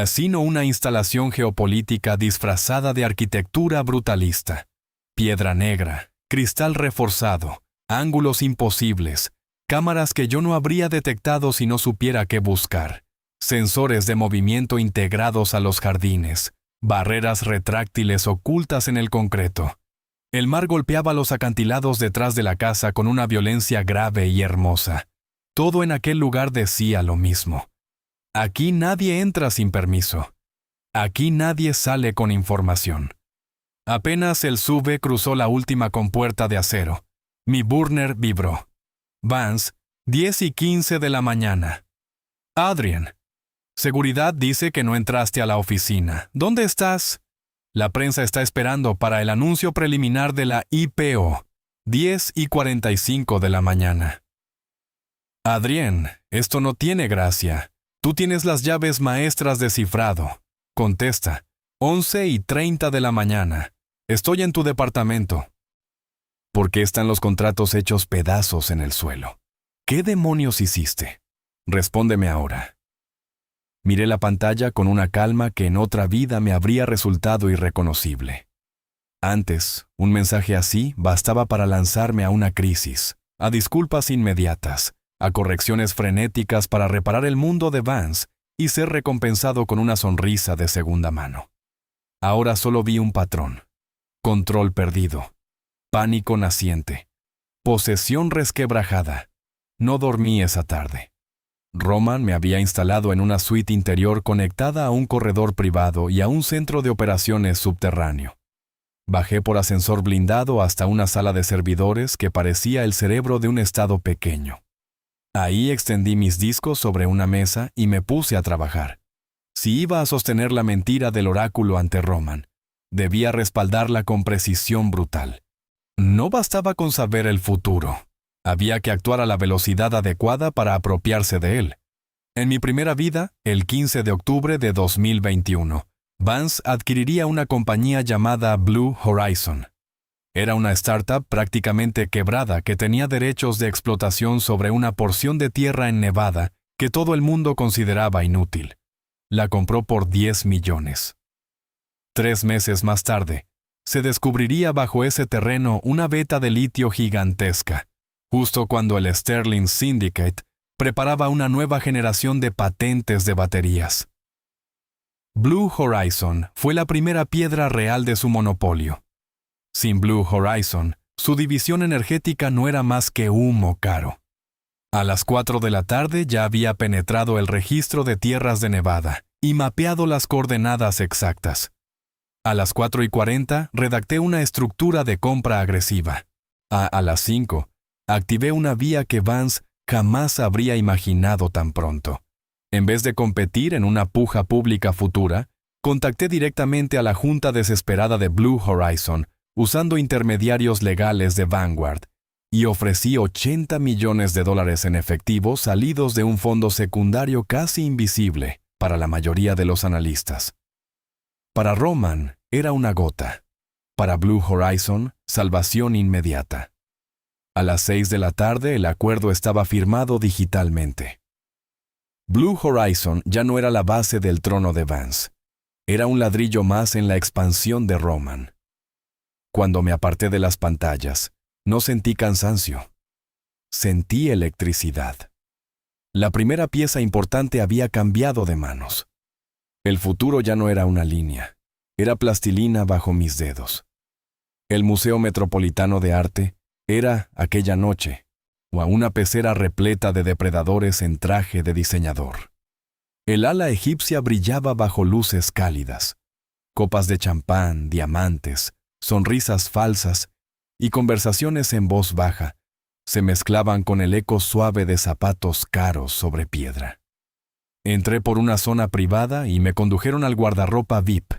sino una instalación geopolítica disfrazada de arquitectura brutalista. Piedra negra, cristal reforzado, ángulos imposibles, cámaras que yo no habría detectado si no supiera qué buscar, sensores de movimiento integrados a los jardines, barreras retráctiles ocultas en el concreto. El mar golpeaba los acantilados detrás de la casa con una violencia grave y hermosa. Todo en aquel lugar decía lo mismo. Aquí nadie entra sin permiso. Aquí nadie sale con información. Apenas el SUV cruzó la última compuerta de acero. Mi burner vibró. Vance, 10:15 de la mañana. Adrien. Seguridad dice que no entraste a la oficina. ¿Dónde estás? La prensa está esperando para el anuncio preliminar de la IPO. 10:45 de la mañana. Adrien, esto no tiene gracia. Tú tienes las llaves maestras de cifrado. Contesta. 11:30 de la mañana. Estoy en tu departamento. ¿Por qué están los contratos hechos pedazos en el suelo? ¿Qué demonios hiciste? Respóndeme ahora. Miré la pantalla con una calma que en otra vida me habría resultado irreconocible. Antes, un mensaje así bastaba para lanzarme a una crisis, a disculpas inmediatas, a correcciones frenéticas para reparar el mundo de Vance y ser recompensado con una sonrisa de segunda mano. Ahora solo vi un patrón. Control perdido. Pánico naciente. Posesión resquebrajada. No dormí esa tarde. Roman me había instalado en una suite interior conectada a un corredor privado y a un centro de operaciones subterráneo. Bajé por ascensor blindado hasta una sala de servidores que parecía el cerebro de un estado pequeño. Ahí extendí mis discos sobre una mesa y me puse a trabajar. Si iba a sostener la mentira del oráculo ante Roman, debía respaldarla con precisión brutal. No bastaba con saber el futuro. Había que actuar a la velocidad adecuada para apropiarse de él. En mi primera vida, el 15 de octubre de 2021, Vance adquiriría una compañía llamada Blue Horizon. Era una startup prácticamente quebrada que tenía derechos de explotación sobre una porción de tierra en Nevada que todo el mundo consideraba inútil. La compró por 10 millones. 3 meses más tarde, se descubriría bajo ese terreno una veta de litio gigantesca, justo cuando el Sterling Syndicate preparaba una nueva generación de patentes de baterías. Blue Horizon fue la primera piedra real de su monopolio. Sin Blue Horizon, su división energética no era más que humo caro. A las 4 de la tarde ya había penetrado el registro de tierras de Nevada y mapeado las coordenadas exactas. A las 4:40 redacté una estructura de compra agresiva. A las 5 activé una vía que Vance jamás habría imaginado tan pronto. En vez de competir en una puja pública futura, contacté directamente a la junta desesperada de Blue Horizon, usando intermediarios legales de Vanguard, y ofrecí $80 millones en efectivo salidos de un fondo secundario casi invisible para la mayoría de los analistas. Para Roman era una gota. Para Blue Horizon, salvación inmediata. A las 6 de la tarde el acuerdo estaba firmado digitalmente. Blue Horizon ya no era la base del trono de Vance. Era un ladrillo más en la expansión de Roman. Cuando me aparté de las pantallas, no sentí cansancio. Sentí electricidad. La primera pieza importante había cambiado de manos. El futuro ya no era una línea, era plastilina bajo mis dedos. El Museo Metropolitano de Arte era, aquella noche, una pecera repleta de depredadores en traje de diseñador. El ala egipcia brillaba bajo luces cálidas. Copas de champán, diamantes, sonrisas falsas y conversaciones en voz baja se mezclaban con el eco suave de zapatos caros sobre piedra. Entré por una zona privada y me condujeron al guardarropa VIP,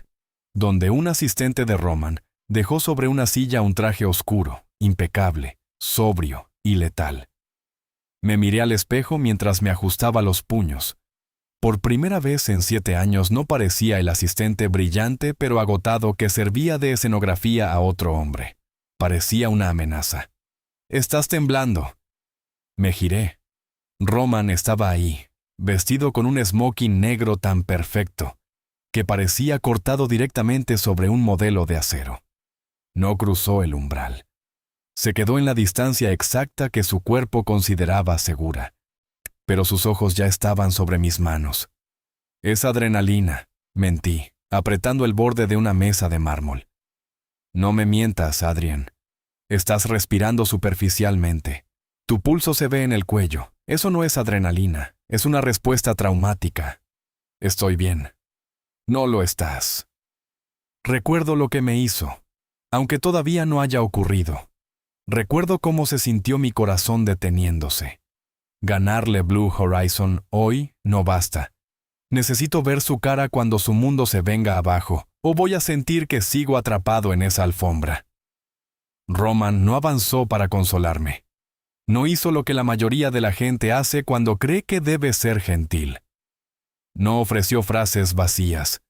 donde un asistente de Roman dejó sobre una silla un traje oscuro, impecable, sobrio y letal. Me miré al espejo mientras me ajustaba los puños. Por primera vez en 7 años no parecía el asistente brillante pero agotado que servía de escenografía a otro hombre. Parecía una amenaza. «Estás temblando». Me giré. Roman estaba ahí, vestido con un smoking negro tan perfecto, que parecía cortado directamente sobre un modelo de acero. No cruzó el umbral. Se quedó en la distancia exacta que su cuerpo consideraba segura. Pero sus ojos ya estaban sobre mis manos. «Es adrenalina», mentí, apretando el borde de una mesa de mármol. «No me mientas, Adrian. Estás respirando superficialmente. Tu pulso se ve en el cuello. Eso no es adrenalina, es una respuesta traumática. Estoy bien». «No lo estás». Recuerdo lo que me hizo, aunque todavía no haya ocurrido. Recuerdo cómo se sintió mi corazón deteniéndose. Ganarle Blue Horizon hoy no basta. Necesito ver su cara cuando su mundo se venga abajo, o voy a sentir que sigo atrapado en esa alfombra. Roman no avanzó para consolarme. No hizo lo que la mayoría de la gente hace cuando cree que debe ser gentil. No ofreció frases vacías.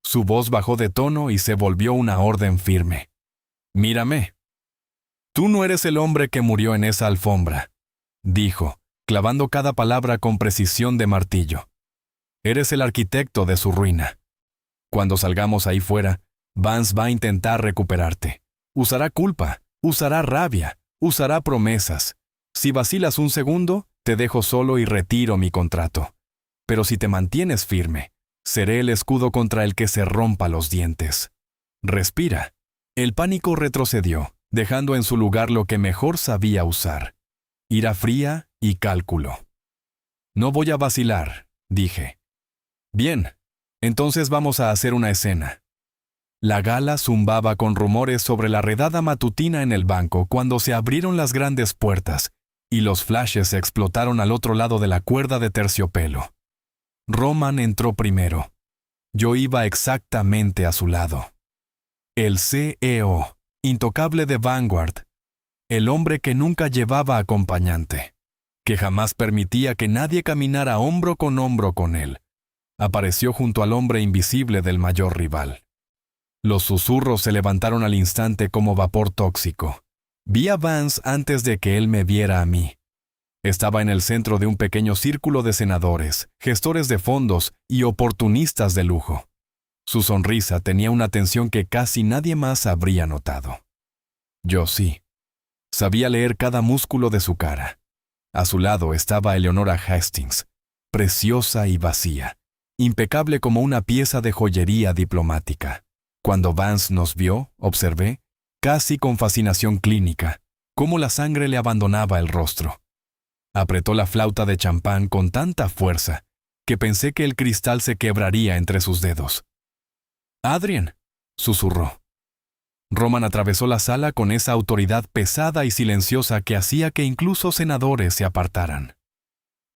Su voz bajó de tono y se volvió una orden firme. «Mírame. Tú no eres el hombre que murió en esa alfombra», dijo, clavando cada palabra con precisión de martillo. «Eres el arquitecto de su ruina. Cuando salgamos ahí fuera, Vance va a intentar recuperarte. Usará culpa, usará rabia, usará promesas. Si vacilas un segundo, te dejo solo y retiro mi contrato. Pero si te mantienes firme, seré el escudo contra el que se rompa los dientes. Respira». El pánico retrocedió, dejando en su lugar lo que mejor sabía usar: ira fría y cálculo. «No voy a vacilar», dije. «Bien, entonces vamos a hacer una escena». La gala zumbaba con rumores sobre la redada matutina en el banco cuando se abrieron las grandes puertas y los flashes explotaron al otro lado de la cuerda de terciopelo. Roman entró primero. Yo iba exactamente a su lado. El CEO, intocable de Vanguard. El hombre que nunca llevaba acompañante, que jamás permitía que nadie caminara hombro con él, apareció junto al hombre invisible del mayor rival. Los susurros se levantaron al instante como vapor tóxico. Vi a Vance antes de que él me viera a mí. Estaba en el centro de un pequeño círculo de senadores, gestores de fondos y oportunistas de lujo. Su sonrisa tenía una tensión que casi nadie más habría notado. Yo sí. Sabía leer cada músculo de su cara. A su lado estaba Eleonora Hastings, preciosa y vacía, impecable como una pieza de joyería diplomática. Cuando Vance nos vio, observé, casi con fascinación clínica, cómo la sangre le abandonaba el rostro. Apretó la flauta de champán con tanta fuerza que pensé que el cristal se quebraría entre sus dedos. «Adrien», susurró. Roman atravesó la sala con esa autoridad pesada y silenciosa que hacía que incluso senadores se apartaran.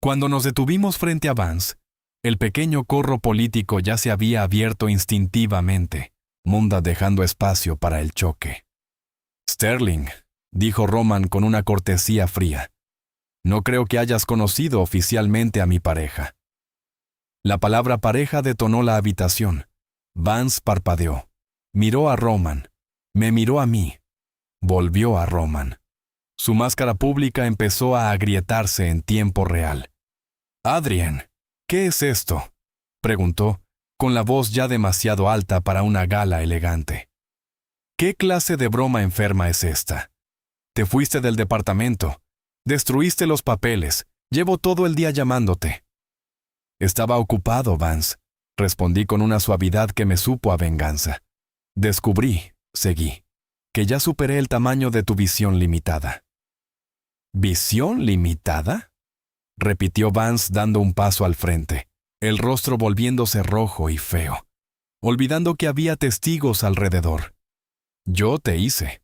Cuando nos detuvimos frente a Vance, el pequeño corro político ya se había abierto instintivamente, Munda dejando espacio para el choque. «Sterling», dijo Roman con una cortesía fría, «no creo que hayas conocido oficialmente a mi pareja». La palabra pareja detonó la habitación. Vance parpadeó. Miró a Roman. Me miró a mí. Volvió a Roman. Su máscara pública empezó a agrietarse en tiempo real. «Adrien, ¿qué es esto?», preguntó, con la voz ya demasiado alta para una gala elegante. «¿Qué clase de broma enferma es esta? Te fuiste del departamento. Destruiste los papeles. Llevo todo el día llamándote». «Estaba ocupado, Vance», respondí con una suavidad que me supo a venganza. «Descubrí», seguí, «que ya superé el tamaño de tu visión limitada». «¿Visión limitada?», repitió Vance dando un paso al frente, el rostro volviéndose rojo y feo, olvidando que había testigos alrededor. «Yo te hice.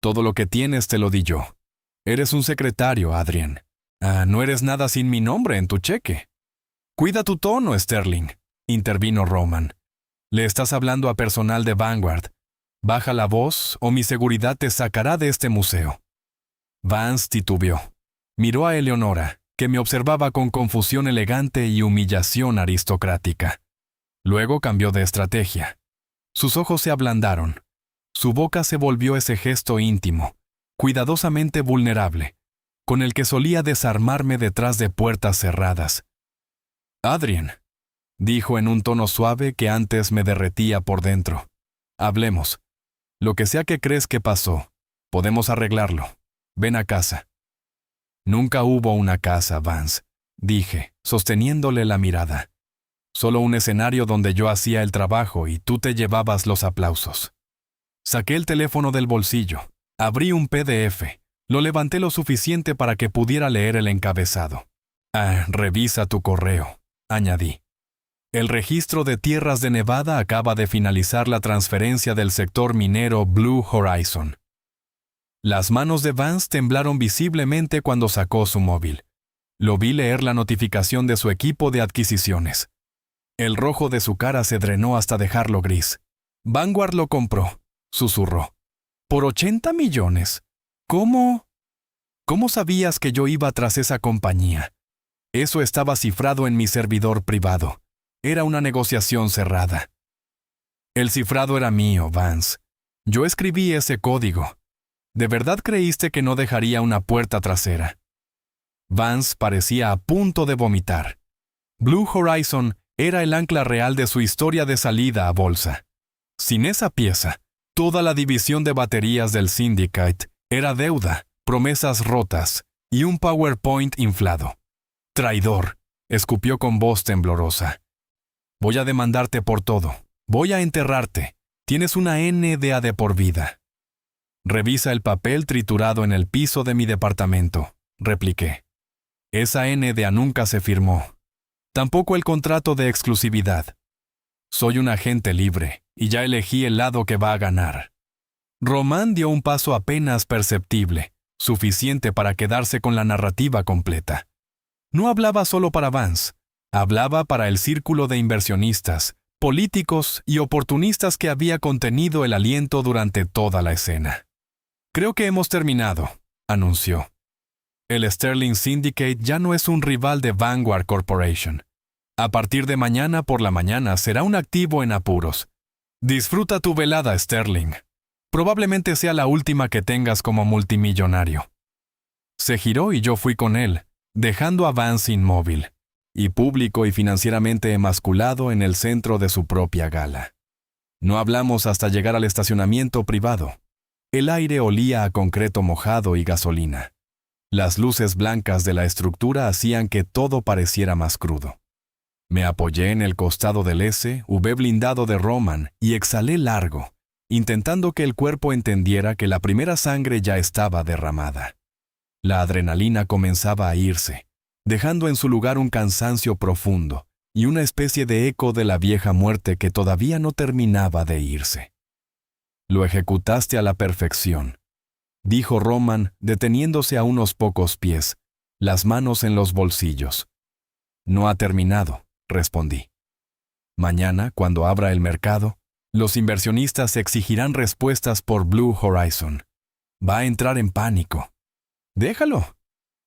Todo lo que tienes te lo di yo. Eres un secretario, Adrien. No eres nada sin mi nombre en tu cheque». «Cuida tu tono, Sterling», intervino Roman. «Le estás hablando a personal de Vanguard. Baja la voz o mi seguridad te sacará de este museo». Vance titubeó. Miró a Eleonora, que me observaba con confusión elegante y humillación aristocrática. Luego cambió de estrategia. Sus ojos se ablandaron. Su boca se volvió ese gesto íntimo, cuidadosamente vulnerable, con el que solía desarmarme detrás de puertas cerradas. «Adrien», dijo en un tono suave que antes me derretía por dentro. «Hablemos. Lo que sea que crees que pasó, podemos arreglarlo. Ven a casa». «Nunca hubo una casa, Vance», dije, sosteniéndole la mirada. «Solo un escenario donde yo hacía el trabajo y tú te llevabas los aplausos». Saqué el teléfono del bolsillo, abrí un PDF, lo levanté lo suficiente para que pudiera leer el encabezado. «Revisa tu correo», añadí. «El registro de tierras de Nevada acaba de finalizar la transferencia del sector minero Blue Horizon». Las manos de Vance temblaron visiblemente cuando sacó su móvil. Lo vi leer la notificación de su equipo de adquisiciones. El rojo de su cara se drenó hasta dejarlo gris. «Vanguard lo compró», susurró. «¿Por 80 millones? ¿Cómo? ¿Cómo sabías que yo iba tras esa compañía? Eso estaba cifrado en mi servidor privado. era una negociación cerrada. El cifrado era mío, Vance. Yo escribí ese código. ¿De verdad creíste que no dejaría una puerta trasera? Vance parecía a punto de vomitar. Blue Horizon era el ancla real de su historia de salida a bolsa. Sin esa pieza, toda la división de baterías del Syndicate era deuda, promesas rotas y un PowerPoint inflado. Traidor, escupió con voz temblorosa. Voy a demandarte por todo. Voy a enterrarte. Tienes una NDA de por vida. Revisa el papel triturado en el piso de mi departamento, repliqué. Esa NDA nunca se firmó. Tampoco el contrato de exclusividad. Soy un agente libre y ya elegí el lado que va a ganar. Román dio un paso apenas perceptible, suficiente para quedarse con la narrativa completa. No hablaba solo para Vance, hablaba para el círculo de inversionistas, políticos y oportunistas que había contenido el aliento durante toda la escena. Creo que hemos terminado, anunció. El Sterling Syndicate ya no es un rival de Vanguard Corporation. A partir de mañana por la mañana será un activo en apuros. Disfruta tu velada, Sterling. Probablemente sea la última que tengas como multimillonario. Se giró y yo fui con él, dejando a Vance inmóvil, y público y financieramente emasculado en el centro de su propia gala. No hablamos hasta llegar al estacionamiento privado. El aire olía a concreto mojado y gasolina. Las luces blancas de la estructura hacían que todo pareciera más crudo. Me apoyé en el costado del SUV blindado de Roman y exhalé largo, intentando que el cuerpo entendiera que la primera sangre ya estaba derramada. La adrenalina comenzaba a irse, dejando en su lugar un cansancio profundo y una especie de eco de la vieja muerte que todavía no terminaba de irse. Lo ejecutaste a la perfección, dijo Roman, deteniéndose a unos pocos pies, las manos en los bolsillos. No ha terminado, respondí. Mañana, cuando abra el mercado, los inversionistas exigirán respuestas por Blue Horizon. Va a entrar en pánico. Déjalo.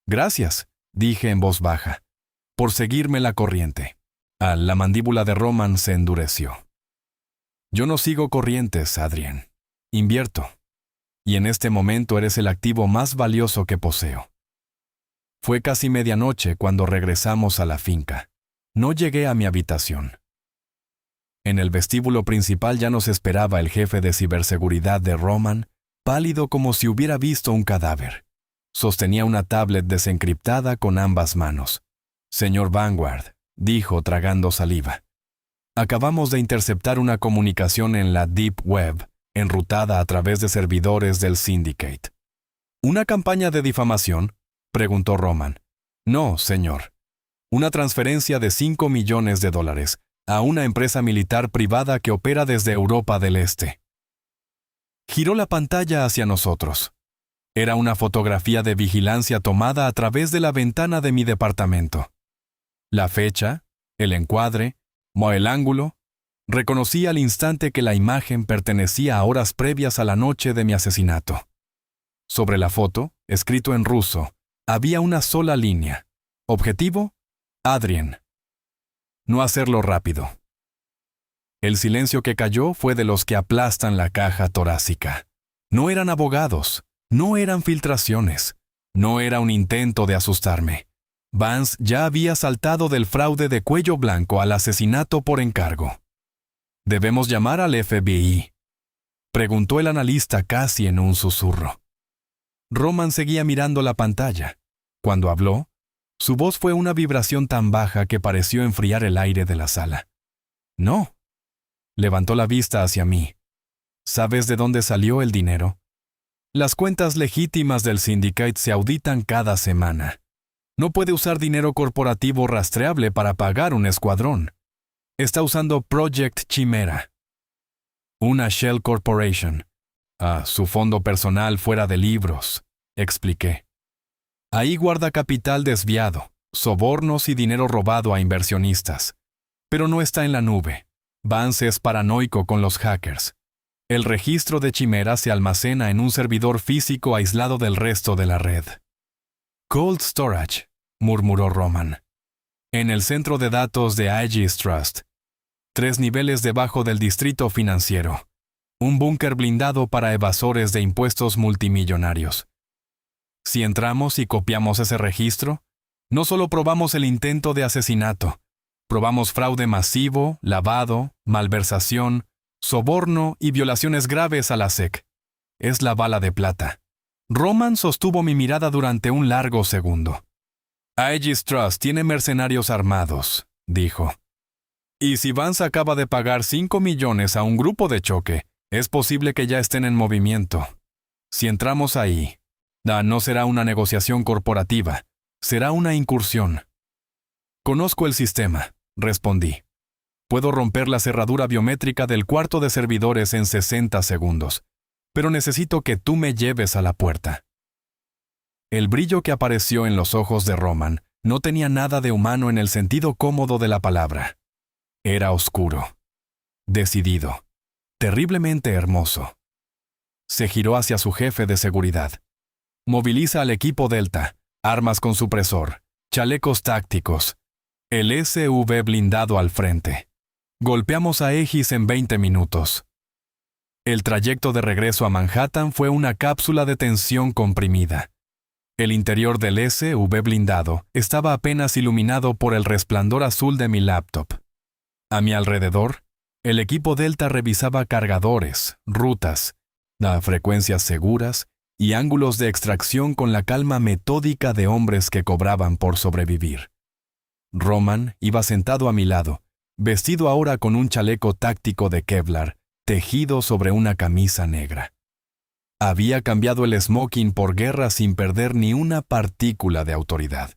Gracias, dije en voz baja, por seguirme la corriente. La mandíbula de Roman se endureció. Yo no sigo corrientes, Adrien. Invierto. Y en este momento eres el activo más valioso que poseo. Fue casi medianoche cuando regresamos a la finca. No llegué a mi habitación. En el vestíbulo principal ya nos esperaba el jefe de ciberseguridad de Roman, pálido como si hubiera visto un cadáver. Sostenía una tablet desencriptada con ambas manos. Señor Vanguard, dijo tragando saliva. Acabamos de interceptar una comunicación en la Deep Web, enrutada a través de servidores del Syndicate. ¿Una campaña de difamación?, preguntó Roman. No, señor. Una transferencia de $5 millones a una empresa militar privada que opera desde Europa del Este. Giró la pantalla hacia nosotros. Era una fotografía de vigilancia tomada a través de la ventana de mi departamento. La fecha, el encuadre, el ángulo. Reconocí al instante que la imagen pertenecía a horas previas a la noche de mi asesinato. Sobre la foto, escrito en ruso, había una sola línea. Objetivo: Adrien. No hacerlo rápido. El silencio que cayó fue de los que aplastan la caja torácica. No eran abogados, no eran filtraciones, no era un intento de asustarme. Vance ya había saltado del fraude de cuello blanco al asesinato por encargo. ¿Debemos llamar al FBI?, preguntó el analista casi en un susurro. Roman seguía mirando la pantalla. Cuando habló, su voz fue una vibración tan baja que pareció enfriar el aire de la sala. No. Levantó la vista hacia mí. ¿Sabes de dónde salió el dinero? Las cuentas legítimas del Syndicate se auditan cada semana. No puede usar dinero corporativo rastreable para pagar un escuadrón. Está usando Project Chimera, una Shell Corporation. Su fondo personal fuera de libros, expliqué. Ahí guarda capital desviado, sobornos y dinero robado a inversionistas. Pero no está en la nube. Vance es paranoico con los hackers. El registro de Chimera se almacena en un servidor físico aislado del resto de la red. Cold Storage, murmuró Roman. En el centro de datos de Aegis Trust, 3 niveles debajo del distrito financiero. Un búnker blindado para evasores de impuestos multimillonarios. Si entramos y copiamos ese registro, no solo probamos el intento de asesinato, probamos fraude masivo, lavado, malversación, soborno y violaciones graves a la SEC. Es la bala de plata. Roman sostuvo mi mirada durante un largo segundo. Aegis Trust tiene mercenarios armados, dijo. Y si Vance acaba de pagar 5 millones a un grupo de choque, es posible que ya estén en movimiento. Si entramos ahí, no será una negociación corporativa, será una incursión. Conozco el sistema, respondí. Puedo romper la cerradura biométrica del cuarto de servidores en 60 segundos, pero necesito que tú me lleves a la puerta. El brillo que apareció en los ojos de Roman no tenía nada de humano en el sentido cómodo de la palabra. Era oscuro, decidido, terriblemente hermoso. Se giró hacia su jefe de seguridad. Moviliza al equipo Delta, armas con supresor, chalecos tácticos, el SV blindado al frente. Golpeamos a Aegis en 20 minutos. El trayecto de regreso a Manhattan fue una cápsula de tensión comprimida. El interior del SV blindado estaba apenas iluminado por el resplandor azul de mi laptop. A mi alrededor, el equipo Delta revisaba cargadores, rutas, frecuencias seguras y ángulos de extracción con la calma metódica de hombres que cobraban por sobrevivir. Roman iba sentado a mi lado, vestido ahora con un chaleco táctico de Kevlar, tejido sobre una camisa negra. Había cambiado el smoking por guerra sin perder ni una partícula de autoridad.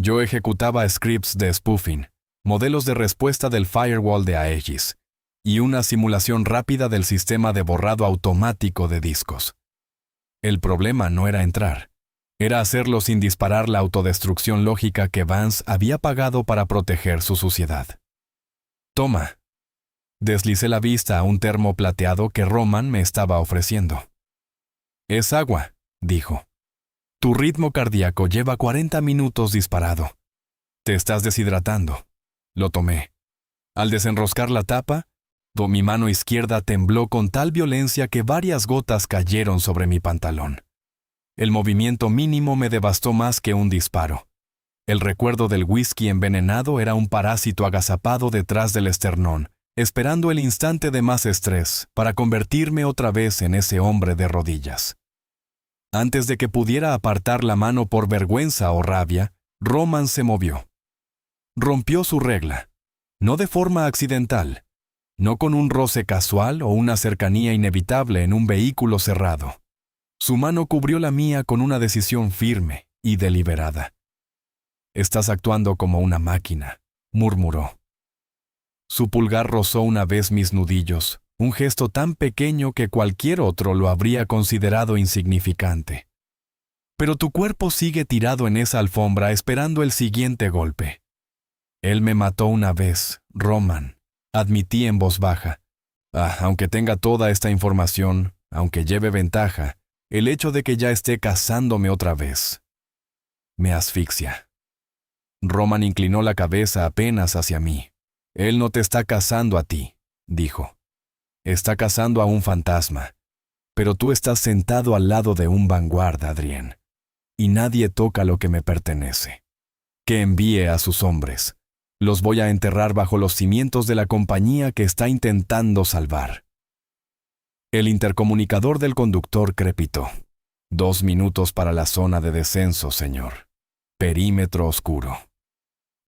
Yo ejecutaba scripts de spoofing, modelos de respuesta del firewall de Aegis, y una simulación rápida del sistema de borrado automático de discos. El problema no era entrar, era hacerlo sin disparar la autodestrucción lógica que Vance había pagado para proteger su suciedad. Toma. Deslicé la vista a un termo plateado que Roman me estaba ofreciendo. Es agua, dijo. Tu ritmo cardíaco lleva 40 minutos disparado. Te estás deshidratando. Lo tomé. Al desenroscar la tapa, mi mano izquierda tembló con tal violencia que varias gotas cayeron sobre mi pantalón. El movimiento mínimo me devastó más que un disparo. El recuerdo del whisky envenenado era un parásito agazapado detrás del esternón, esperando el instante de más estrés para convertirme otra vez en ese hombre de rodillas. Antes de que pudiera apartar la mano por vergüenza o rabia, Roman se movió. Rompió su regla, no de forma accidental, no con un roce casual o una cercanía inevitable en un vehículo cerrado. Su mano cubrió la mía con una decisión firme y deliberada. Estás actuando como una máquina, murmuró. Su pulgar rozó una vez mis nudillos, un gesto tan pequeño que cualquier otro lo habría considerado insignificante. Pero tu cuerpo sigue tirado en esa alfombra esperando el siguiente golpe. Él me mató una vez, Roman, admití en voz baja. Aunque tenga toda esta información, aunque lleve ventaja, el hecho de que ya esté cazándome otra vez me asfixia. Roman inclinó la cabeza apenas hacia mí. Él no te está cazando a ti, dijo. Está cazando a un fantasma. Pero tú estás sentado al lado de un vanguard, Adrien. Y nadie toca lo que me pertenece. Que envíe a sus hombres. Los voy a enterrar bajo los cimientos de la compañía que está intentando salvar. El intercomunicador del conductor crepitó. 2 minutos para la zona de descenso, señor. Perímetro oscuro.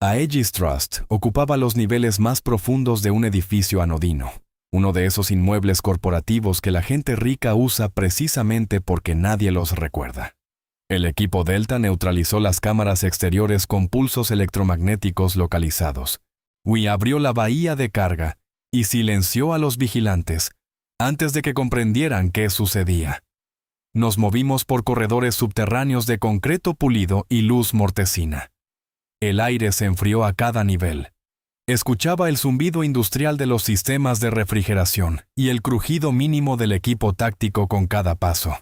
Aegis Trust ocupaba los niveles más profundos de un edificio anodino, uno de esos inmuebles corporativos que la gente rica usa precisamente porque nadie los recuerda. El equipo Delta neutralizó las cámaras exteriores con pulsos electromagnéticos localizados. Abrió la bahía de carga y silenció a los vigilantes antes de que comprendieran qué sucedía. Nos movimos por corredores subterráneos de concreto pulido y luz mortecina. El aire se enfrió a cada nivel. Escuchaba el zumbido industrial de los sistemas de refrigeración y el crujido mínimo del equipo táctico con cada paso.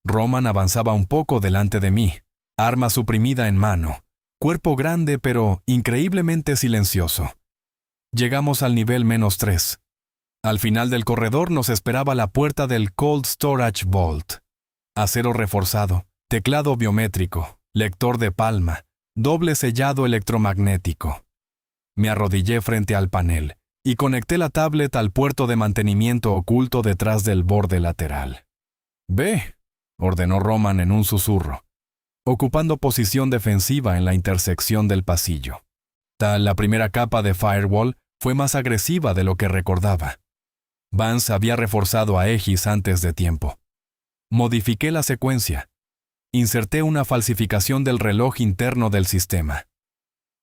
Roman avanzaba un poco delante de mí, arma suprimida en mano, cuerpo grande pero increíblemente silencioso. Llegamos al nivel -3. Al final del corredor nos esperaba la puerta del Cold Storage Vault. Acero reforzado, teclado biométrico, lector de palma, doble sellado electromagnético. Me arrodillé frente al panel y conecté la tablet al puerto de mantenimiento oculto detrás del borde lateral. «Ve», ordenó Roman en un susurro, ocupando posición defensiva en la intersección del pasillo. La primera capa de firewall fue más agresiva de lo que recordaba. Vance había reforzado a Aegis antes de tiempo. Modifiqué la secuencia. Inserté una falsificación del reloj interno del sistema.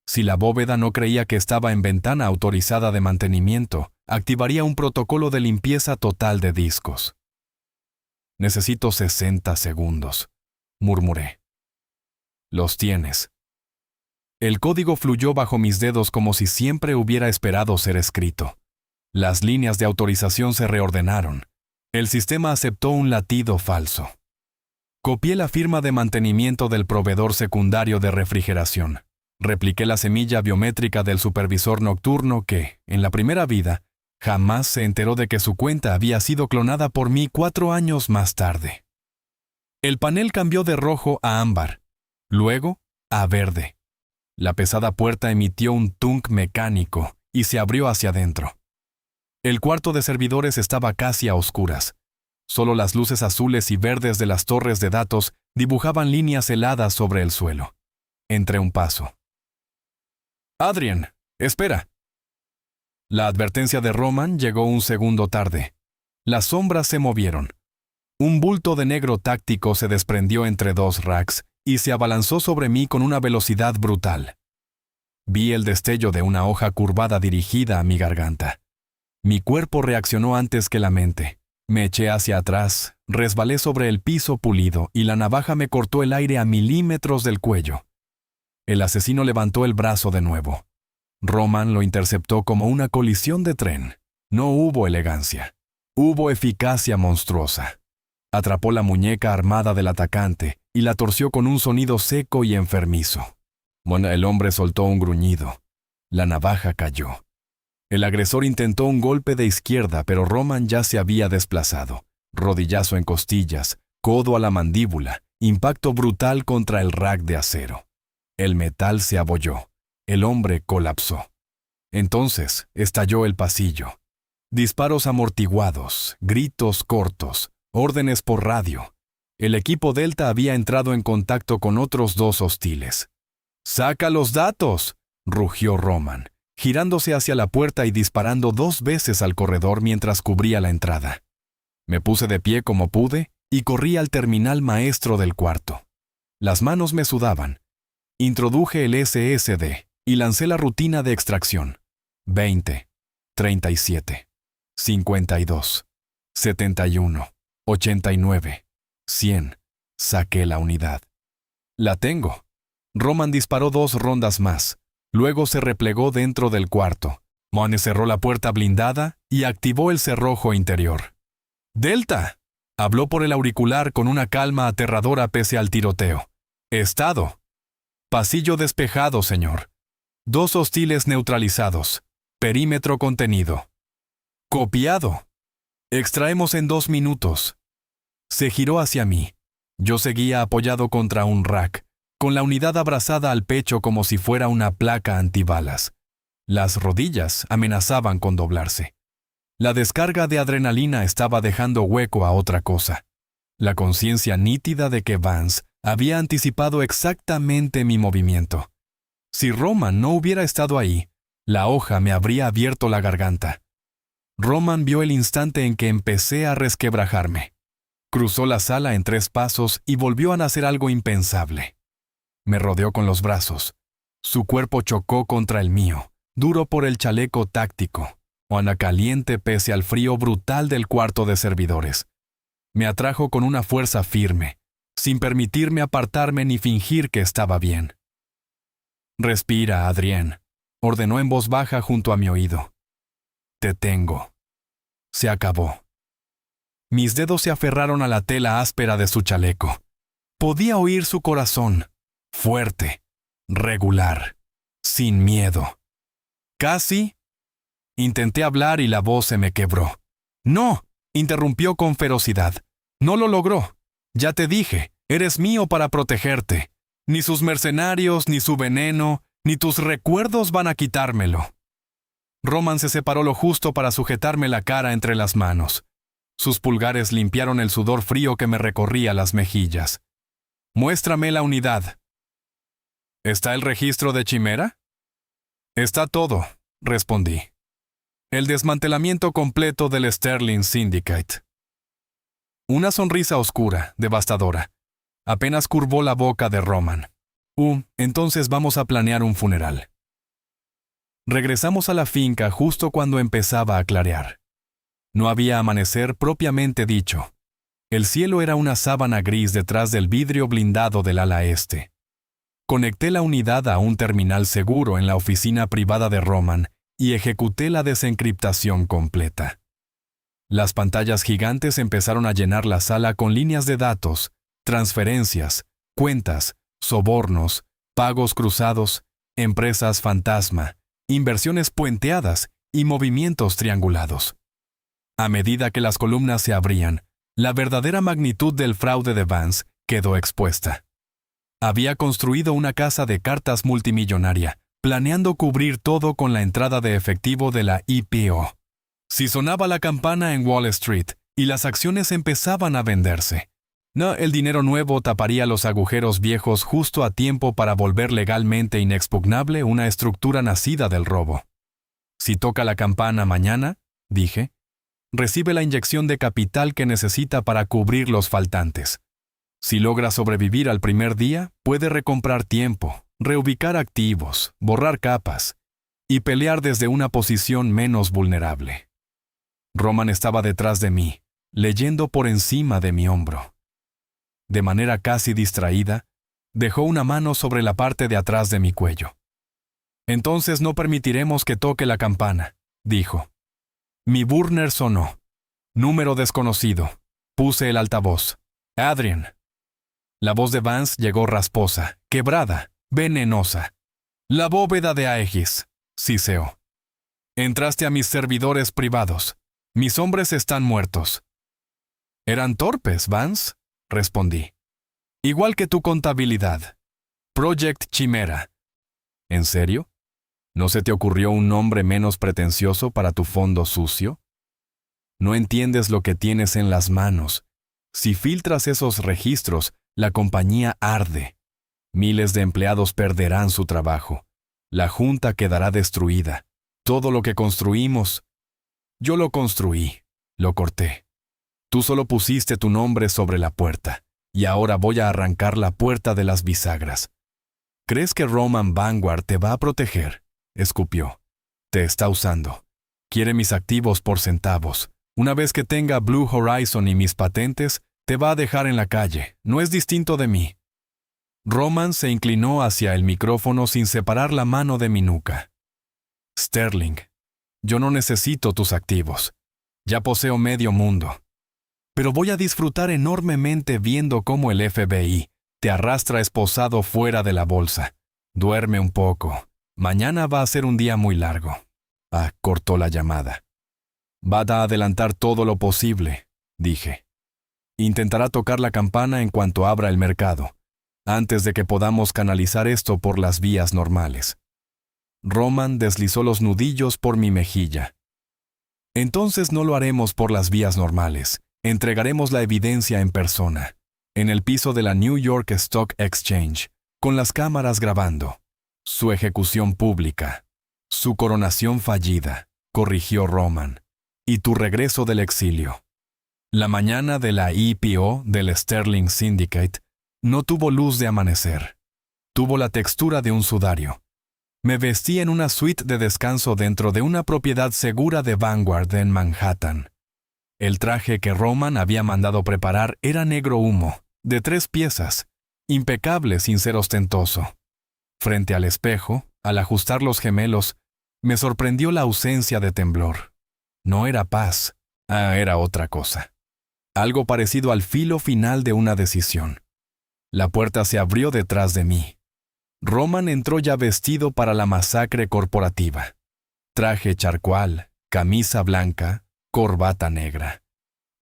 Si la bóveda no creía que estaba en ventana autorizada de mantenimiento, activaría un protocolo de limpieza total de discos. «Necesito 60 segundos», murmuré. «Los tienes». El código fluyó bajo mis dedos como si siempre hubiera esperado ser escrito. Las líneas de autorización se reordenaron. El sistema aceptó un latido falso. Copié la firma de mantenimiento del proveedor secundario de refrigeración. Repliqué la semilla biométrica del supervisor nocturno que, en la primera vida, jamás se enteró de que su cuenta había sido clonada por mí 4 años más tarde. El panel cambió de rojo a ámbar, luego a verde. La pesada puerta emitió un tunk mecánico y se abrió hacia adentro. El cuarto de servidores estaba casi a oscuras. Solo las luces azules y verdes de las torres de datos dibujaban líneas heladas sobre el suelo. Entré un paso. «Adrian, espera». La advertencia de Roman llegó un segundo tarde. Las sombras se movieron. Un bulto de negro táctico se desprendió entre 2 racks y se abalanzó sobre mí con una velocidad brutal. Vi el destello de una hoja curvada dirigida a mi garganta. Mi cuerpo reaccionó antes que la mente. Me eché hacia atrás, resbalé sobre el piso pulido y la navaja me cortó el aire a milímetros del cuello. El asesino levantó el brazo de nuevo. Roman lo interceptó como una colisión de tren. No hubo elegancia. Hubo eficacia monstruosa. Atrapó la muñeca armada del atacante y la torció con un sonido seco y enfermizo. El hombre soltó un gruñido. La navaja cayó. El agresor intentó un golpe de izquierda, pero Roman ya se había desplazado. Rodillazo en costillas, codo a la mandíbula, impacto brutal contra el rack de acero. El metal se abolló. El hombre colapsó. Entonces estalló el pasillo. Disparos amortiguados, gritos cortos, órdenes por radio. El equipo Delta había entrado en contacto con otros 2 hostiles. «¡Saca los datos!», rugió Roman, girándose hacia la puerta y disparando 2 veces al corredor mientras cubría la entrada. Me puse de pie como pude y corrí al terminal maestro del cuarto. Las manos me sudaban. Introduje el SSD y lancé la rutina de extracción. 20, 37, 52, 71, 89, 100. Saqué la unidad. «La tengo». Roman disparó 2 rondas más. Luego se replegó dentro del cuarto. Mone cerró la puerta blindada y activó el cerrojo interior. «¡Delta!», habló por el auricular con una calma aterradora pese al tiroteo. «Estado. Pasillo despejado, señor. 2 hostiles neutralizados. Perímetro contenido. Copiado. Extraemos en 2 minutos». Se giró hacia mí. Yo seguía apoyado contra un rack, con la unidad abrazada al pecho como si fuera una placa antibalas. Las rodillas amenazaban con doblarse. La descarga de adrenalina estaba dejando hueco a otra cosa. La conciencia nítida de que Vance había anticipado exactamente mi movimiento. Si Roman no hubiera estado ahí, la hoja me habría abierto la garganta. Roman vio el instante en que empecé a resquebrajarme. Cruzó la sala en 3 pasos y volvió a nacer algo impensable. Me rodeó con los brazos. Su cuerpo chocó contra el mío, duro por el chaleco táctico, Juana caliente pese al frío brutal del cuarto de servidores. Me atrajo con una fuerza firme, sin permitirme apartarme ni fingir que estaba bien. «Respira, Adrián», ordenó en voz baja junto a mi oído. «Te tengo». Se acabó. Mis dedos se aferraron a la tela áspera de su chaleco. Podía oír su corazón, fuerte, regular, sin miedo. Casi Intenté hablar y la voz se me quebró. «No», interrumpió con ferocidad. «No lo logró. Ya te dije, eres mío para protegerte. Ni sus mercenarios, ni su veneno, ni tus recuerdos van a quitármelo». Roman se separó lo justo para sujetarme la cara entre las manos. Sus pulgares limpiaron el sudor frío que me recorría las mejillas. «Muéstrame la unidad». «¿Está el registro de Chimera?» «Está todo», respondí. «El desmantelamiento completo del Sterling Syndicate». Una sonrisa oscura, devastadora, apenas curvó la boca de Roman. Entonces vamos a planear un funeral». Regresamos a la finca justo cuando empezaba a clarear. No había amanecer propiamente dicho. El cielo era una sábana gris detrás del vidrio blindado del ala este. Conecté la unidad a un terminal seguro en la oficina privada de Roman y ejecuté la desencriptación completa. Las pantallas gigantes empezaron a llenar la sala con líneas de datos, transferencias, cuentas, sobornos, pagos cruzados, empresas fantasma, inversiones puenteadas y movimientos triangulados. A medida que las columnas se abrían, la verdadera magnitud del fraude de Vance quedó expuesta. Había construido una casa de cartas multimillonaria, planeando cubrir todo con la entrada de efectivo de la IPO. Si sonaba la campana en Wall Street y las acciones empezaban a venderse, el dinero nuevo taparía los agujeros viejos justo a tiempo para volver legalmente inexpugnable una estructura nacida del robo. «Si toca la campana mañana», dije, «recibe la inyección de capital que necesita para cubrir los faltantes. Si logra sobrevivir al primer día, puede recomprar tiempo, reubicar activos, borrar capas y pelear desde una posición menos vulnerable». Roman estaba detrás de mí, leyendo por encima de mi hombro. De manera casi distraída, dejó una mano sobre la parte de atrás de mi cuello. «Entonces no permitiremos que toque la campana», dijo. Mi burner sonó. «Número desconocido». Puse el altavoz. «Adrian». La voz de Vance llegó rasposa, quebrada, venenosa. «La bóveda de Aegis», siseó. «Entraste a mis servidores privados. Mis hombres están muertos». «Eran torpes, Vance», respondí. «Igual que tu contabilidad. Project Chimera». «¿En serio? ¿No se te ocurrió un nombre menos pretencioso para tu fondo sucio? No entiendes lo que tienes en las manos. Si filtras esos registros, la compañía arde. Miles de empleados perderán su trabajo. La junta quedará destruida. Todo lo que construimos, yo lo construí, lo corté. Tú solo pusiste tu nombre sobre la puerta, y ahora voy a arrancar la puerta de las bisagras. ¿Crees que Roman Vanguard te va a proteger?», escupió. «Te está usando. Quiere mis activos por centavos. Una vez que tenga Blue Horizon y mis patentes, te va a dejar en la calle. No es distinto de mí». Roman se inclinó hacia el micrófono sin separar la mano de mi nuca. «Sterling, yo no necesito tus activos. Ya poseo medio mundo. Pero voy a disfrutar enormemente viendo cómo el FBI te arrastra esposado fuera de la bolsa. Duerme un poco. Mañana va a ser un día muy largo». Cortó la llamada. «Va a adelantar todo lo posible», dije. «Intentará tocar la campana en cuanto abra el mercado, antes de que podamos canalizar esto por las vías normales». Roman deslizó los nudillos por mi mejilla. «Entonces no lo haremos por las vías normales. Entregaremos la evidencia en persona, en el piso de la New York Stock Exchange, con las cámaras grabando. Su ejecución pública, su coronación fallida», corrigió Roman, «y tu regreso del exilio». La mañana de la IPO del Sterling Syndicate no tuvo luz de amanecer. Tuvo la textura de un sudario. Me vestí en una suite de descanso dentro de una propiedad segura de Vanguard en Manhattan. El traje que Roman había mandado preparar era negro humo, de 3 piezas, impecable sin ser ostentoso. Frente al espejo, al ajustar los gemelos, me sorprendió la ausencia de temblor. No era paz, era otra cosa. Algo parecido al filo final de una decisión. La puerta se abrió detrás de mí. Roman entró ya vestido para la masacre corporativa. Traje charcual, camisa blanca, corbata negra.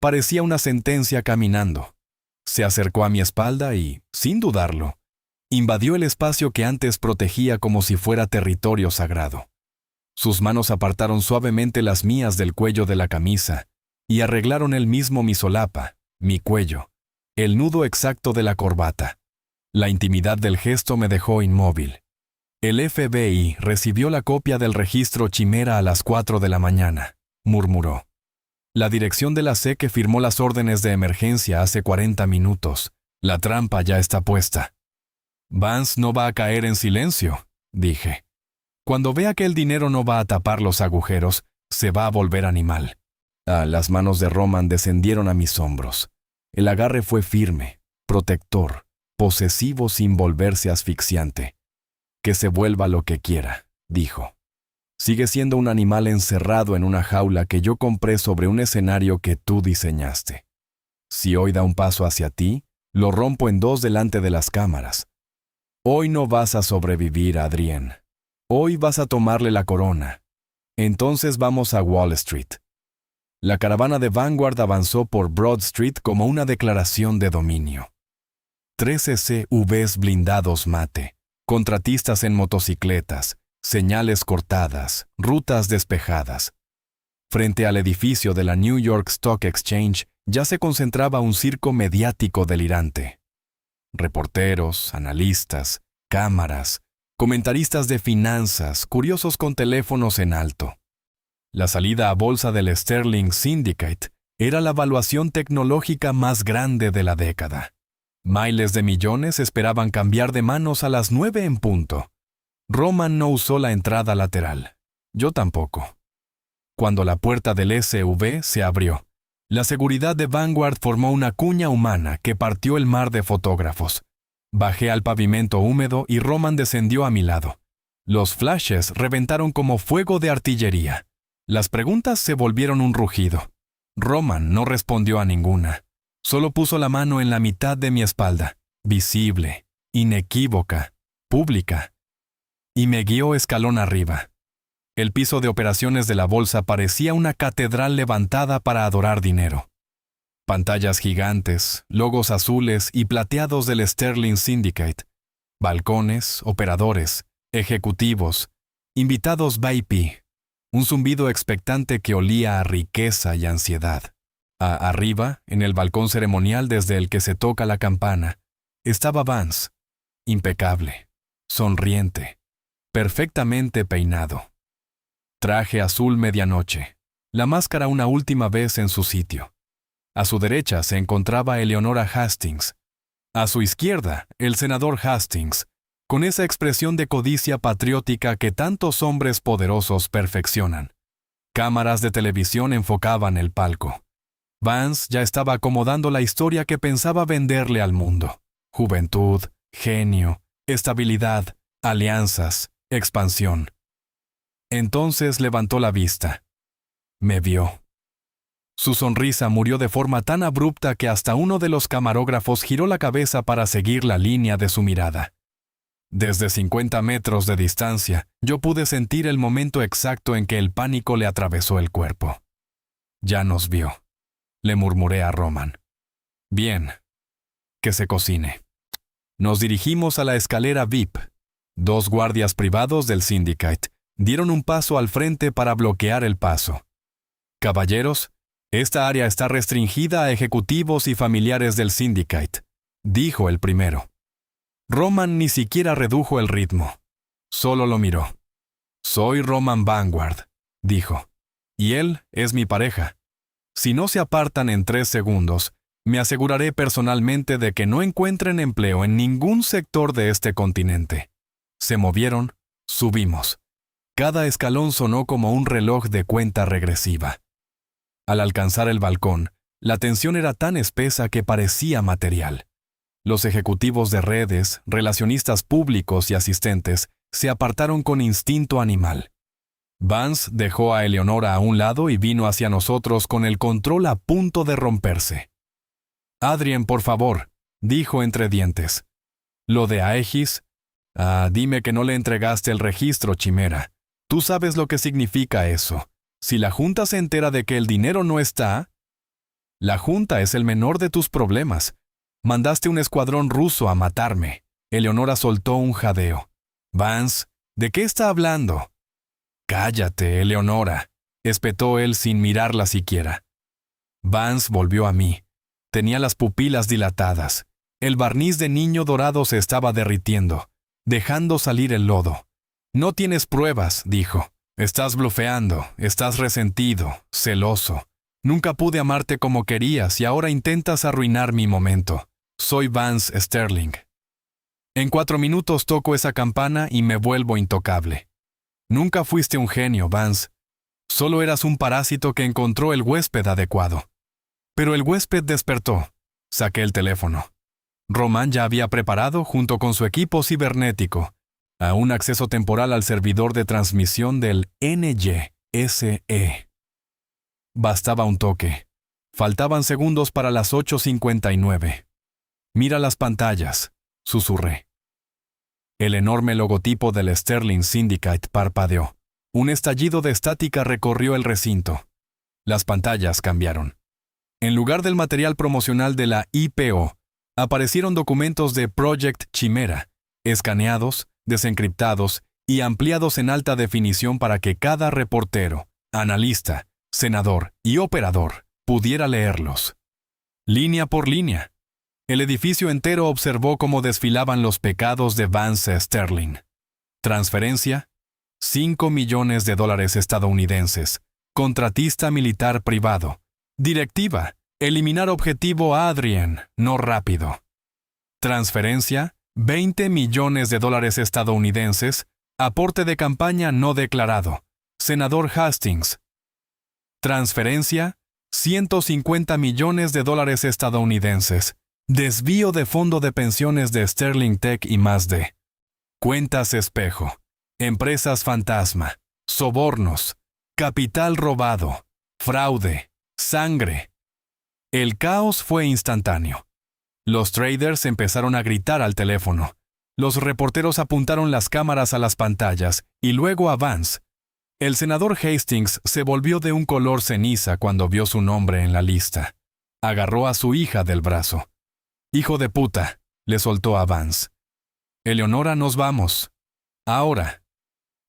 Parecía una sentencia caminando. Se acercó a mi espalda y, sin dudarlo, invadió el espacio que antes protegía como si fuera territorio sagrado. Sus manos apartaron suavemente las mías del cuello de la camisa y arreglaron él mismo mi solapa, mi cuello, el nudo exacto de la corbata. La intimidad del gesto me dejó inmóvil. El FBI recibió la copia del registro Chimera a las 4 de la mañana, murmuró. La dirección de la SEC firmó las órdenes de emergencia hace 40 minutos. La trampa ya está puesta. Vance no va a caer en silencio, dije. Cuando vea que el dinero no va a tapar los agujeros, se va a volver animal. Las manos de Roman descendieron a mis hombros. El agarre fue firme, protector, posesivo sin volverse asfixiante. Que se vuelva lo que quiera, dijo. Sigue siendo un animal encerrado en una jaula que yo compré sobre un escenario que tú diseñaste. Si hoy da un paso hacia ti, lo rompo en dos delante de las cámaras. Hoy no vas a sobrevivir, Adrien. Hoy vas a tomarle la corona. Entonces vamos a Wall Street. La caravana de Vanguard avanzó por Broad Street como una declaración de dominio. 13 CVs blindados mate, contratistas en motocicletas, señales cortadas, rutas despejadas. Frente al edificio de la New York Stock Exchange ya se concentraba un circo mediático delirante. Reporteros, analistas, cámaras, comentaristas de finanzas, curiosos con teléfonos en alto. La salida a bolsa del Sterling Syndicate era la evaluación tecnológica más grande de la década. Miles de millones esperaban cambiar de manos a las 9 en punto. Roman no usó la entrada lateral. Yo tampoco. Cuando la puerta del SUV se abrió, la seguridad de Vanguard formó una cuña humana que partió el mar de fotógrafos. Bajé al pavimento húmedo y Roman descendió a mi lado. Los flashes reventaron como fuego de artillería. Las preguntas se volvieron un rugido. Roman no respondió a ninguna. Solo puso la mano en la mitad de mi espalda, visible, inequívoca, pública, y me guió escalón arriba. El piso de operaciones de la bolsa parecía una catedral levantada para adorar dinero. Pantallas gigantes, logos azules y plateados del Sterling Syndicate, balcones, operadores, ejecutivos, invitados VIP, un zumbido expectante que olía a riqueza y ansiedad. Arriba, en el balcón ceremonial desde el que se toca la campana, estaba Vance, impecable, sonriente, perfectamente peinado. Traje azul medianoche, la máscara una última vez en su sitio. A su derecha se encontraba Eleonora Hastings. A su izquierda, el senador Hastings, con esa expresión de codicia patriótica que tantos hombres poderosos perfeccionan. Cámaras de televisión enfocaban el palco. Vance ya estaba acomodando la historia que pensaba venderle al mundo. Juventud, genio, estabilidad, alianzas, expansión. Entonces levantó la vista. Me vio. Su sonrisa murió de forma tan abrupta que hasta uno de los camarógrafos giró la cabeza para seguir la línea de su mirada. Desde 50 metros de distancia, yo pude sentir el momento exacto en que el pánico le atravesó el cuerpo. Ya nos vio, le murmuré a Roman. Bien, que se cocine. Nos dirigimos a la escalera VIP. 2 guardias privados del Syndicate dieron un paso al frente para bloquear el paso. Caballeros, esta área está restringida a ejecutivos y familiares del Syndicate, dijo el primero. Roman ni siquiera redujo el ritmo. Solo lo miró. Soy Roman Vanguard, dijo. Y él es mi pareja. Si no se apartan en 3 segundos, me aseguraré personalmente de que no encuentren empleo en ningún sector de este continente. Se movieron, subimos. Cada escalón sonó como un reloj de cuenta regresiva. Al alcanzar el balcón, la tensión era tan espesa que parecía material. Los ejecutivos de redes, relacionistas públicos y asistentes se apartaron con instinto animal. Vance dejó a Eleonora a un lado y vino hacia nosotros con el control a punto de romperse. Adrien, por favor, dijo entre dientes. Lo de Aegis, dime que no le entregaste el registro, Chimera. Tú sabes lo que significa eso. Si la Junta se entera de que el dinero no está, la Junta es el menor de tus problemas. Mandaste un escuadrón ruso a matarme. Eleonora soltó un jadeo. Vance, ¿de qué está hablando? Cállate, Eleonora, espetó él sin mirarla siquiera. Vance volvió a mí. Tenía las pupilas dilatadas. El barniz de niño dorado se estaba derritiendo, dejando salir el lodo. No tienes pruebas, dijo. Estás blufeando, estás resentido, celoso. Nunca pude amarte como querías y ahora intentas arruinar mi momento. Soy Vance Sterling. En 4 minutos toco esa campana y me vuelvo intocable. Nunca fuiste un genio, Vance. Solo eras un parásito que encontró el huésped adecuado. Pero el huésped despertó. Saqué el teléfono. Roman ya había preparado, junto con su equipo cibernético, a un acceso temporal al servidor de transmisión del NYSE. Bastaba un toque. Faltaban segundos para las 8:59. Mira las pantallas, susurré. El enorme logotipo del Sterling Syndicate parpadeó. Un estallido de estática recorrió el recinto. Las pantallas cambiaron. En lugar del material promocional de la IPO, aparecieron documentos de Project Chimera, escaneados, desencriptados y ampliados en alta definición para que cada reportero, analista, senador y operador pudiera leerlos. Línea por línea. El edificio entero observó cómo desfilaban los pecados de Vance Sterling. Transferencia: $5 millones estadounidenses. Contratista militar privado. Directiva: eliminar objetivo Adrien, no rápido. Transferencia: $20 millones estadounidenses. Aporte de campaña no declarado. Senador Hastings. Transferencia: $150 millones estadounidenses. Desvío de fondo de pensiones de Sterling Tech y más de. Cuentas espejo. Empresas fantasma. Sobornos. Capital robado. Fraude. Sangre. El caos fue instantáneo. Los traders empezaron a gritar al teléfono. Los reporteros apuntaron las cámaras a las pantallas y luego a Vance. El senador Hastings se volvió de un color ceniza cuando vio su nombre en la lista. Agarró a su hija del brazo. «Hijo de puta», le soltó a Vance. «Eleonora, nos vamos. Ahora».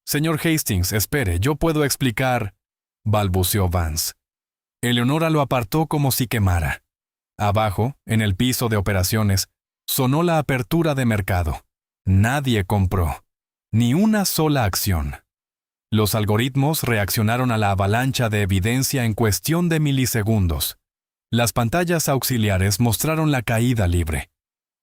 «Señor Hastings, espere, yo puedo explicar», balbuceó Vance. Eleonora lo apartó como si quemara. Abajo, en el piso de operaciones, sonó la apertura de mercado. Nadie compró. Ni una sola acción. Los algoritmos reaccionaron a la avalancha de evidencia en cuestión de milisegundos. Las pantallas auxiliares mostraron la caída libre.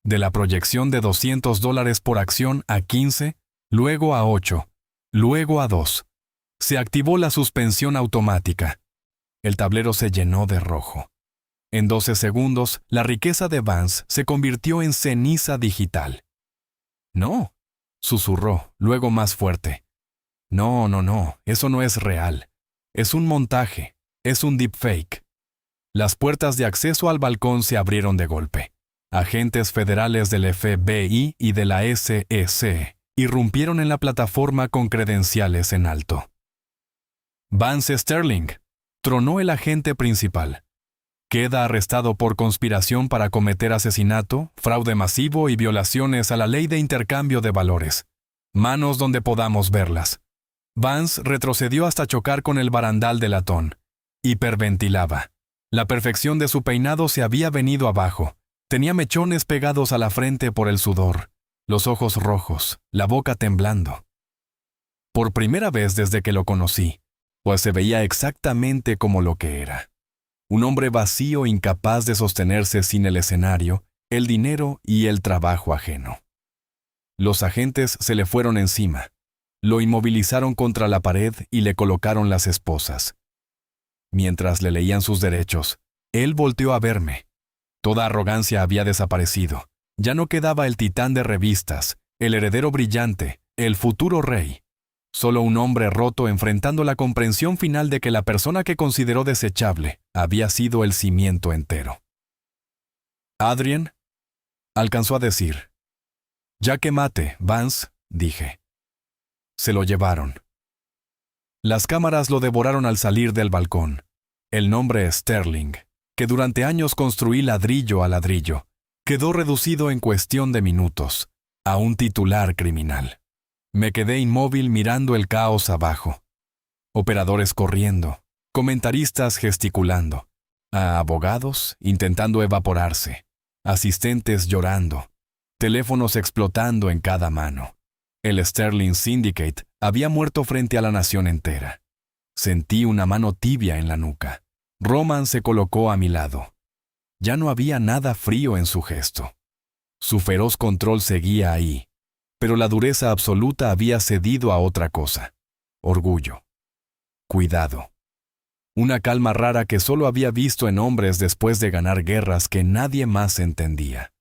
De la proyección de $200 por acción a 15, luego a 8, luego a 2. Se activó la suspensión automática. El tablero se llenó de rojo. En 12 segundos, la riqueza de Vance se convirtió en ceniza digital. «No», susurró, luego más fuerte. No, eso no es real. Es un montaje, es un deepfake». Las puertas de acceso al balcón se abrieron de golpe. Agentes federales del FBI y de la SEC irrumpieron en la plataforma con credenciales en alto. «Vance Sterling», tronó el agente principal. «Queda arrestado por conspiración para cometer asesinato, fraude masivo y violaciones a la ley de intercambio de valores. Manos donde podamos verlas». Vance retrocedió hasta chocar con el barandal de latón. Hiperventilaba. La perfección de su peinado se había venido abajo. Tenía mechones pegados a la frente por el sudor, los ojos rojos, la boca temblando. Por primera vez desde que lo conocí, pues se veía exactamente como lo que era. Un hombre vacío, incapaz de sostenerse sin el escenario, el dinero y el trabajo ajeno. Los agentes se le fueron encima. Lo inmovilizaron contra la pared y le colocaron las esposas. Mientras le leían sus derechos, él volteó a verme. Toda arrogancia había desaparecido. Ya no quedaba el titán de revistas, el heredero brillante, el futuro rey. Solo un hombre roto enfrentando la comprensión final de que la persona que consideró desechable había sido el cimiento entero. «Adrien», alcanzó a decir. «Ya que mate, Vance», dije. Se lo llevaron. Las cámaras lo devoraron al salir del balcón. El nombre Sterling, que durante años construí ladrillo a ladrillo, quedó reducido en cuestión de minutos a un titular criminal. Me quedé inmóvil mirando el caos abajo. Operadores corriendo, comentaristas gesticulando, a abogados intentando evaporarse, asistentes llorando, teléfonos explotando en cada mano. El Sterling Syndicate había muerto frente a la nación entera. Sentí una mano tibia en la nuca. Roman se colocó a mi lado. Ya no había nada frío en su gesto. Su feroz control seguía ahí, pero la dureza absoluta había cedido a otra cosa: orgullo. Cuidado. Una calma rara que solo había visto en hombres después de ganar guerras que nadie más entendía.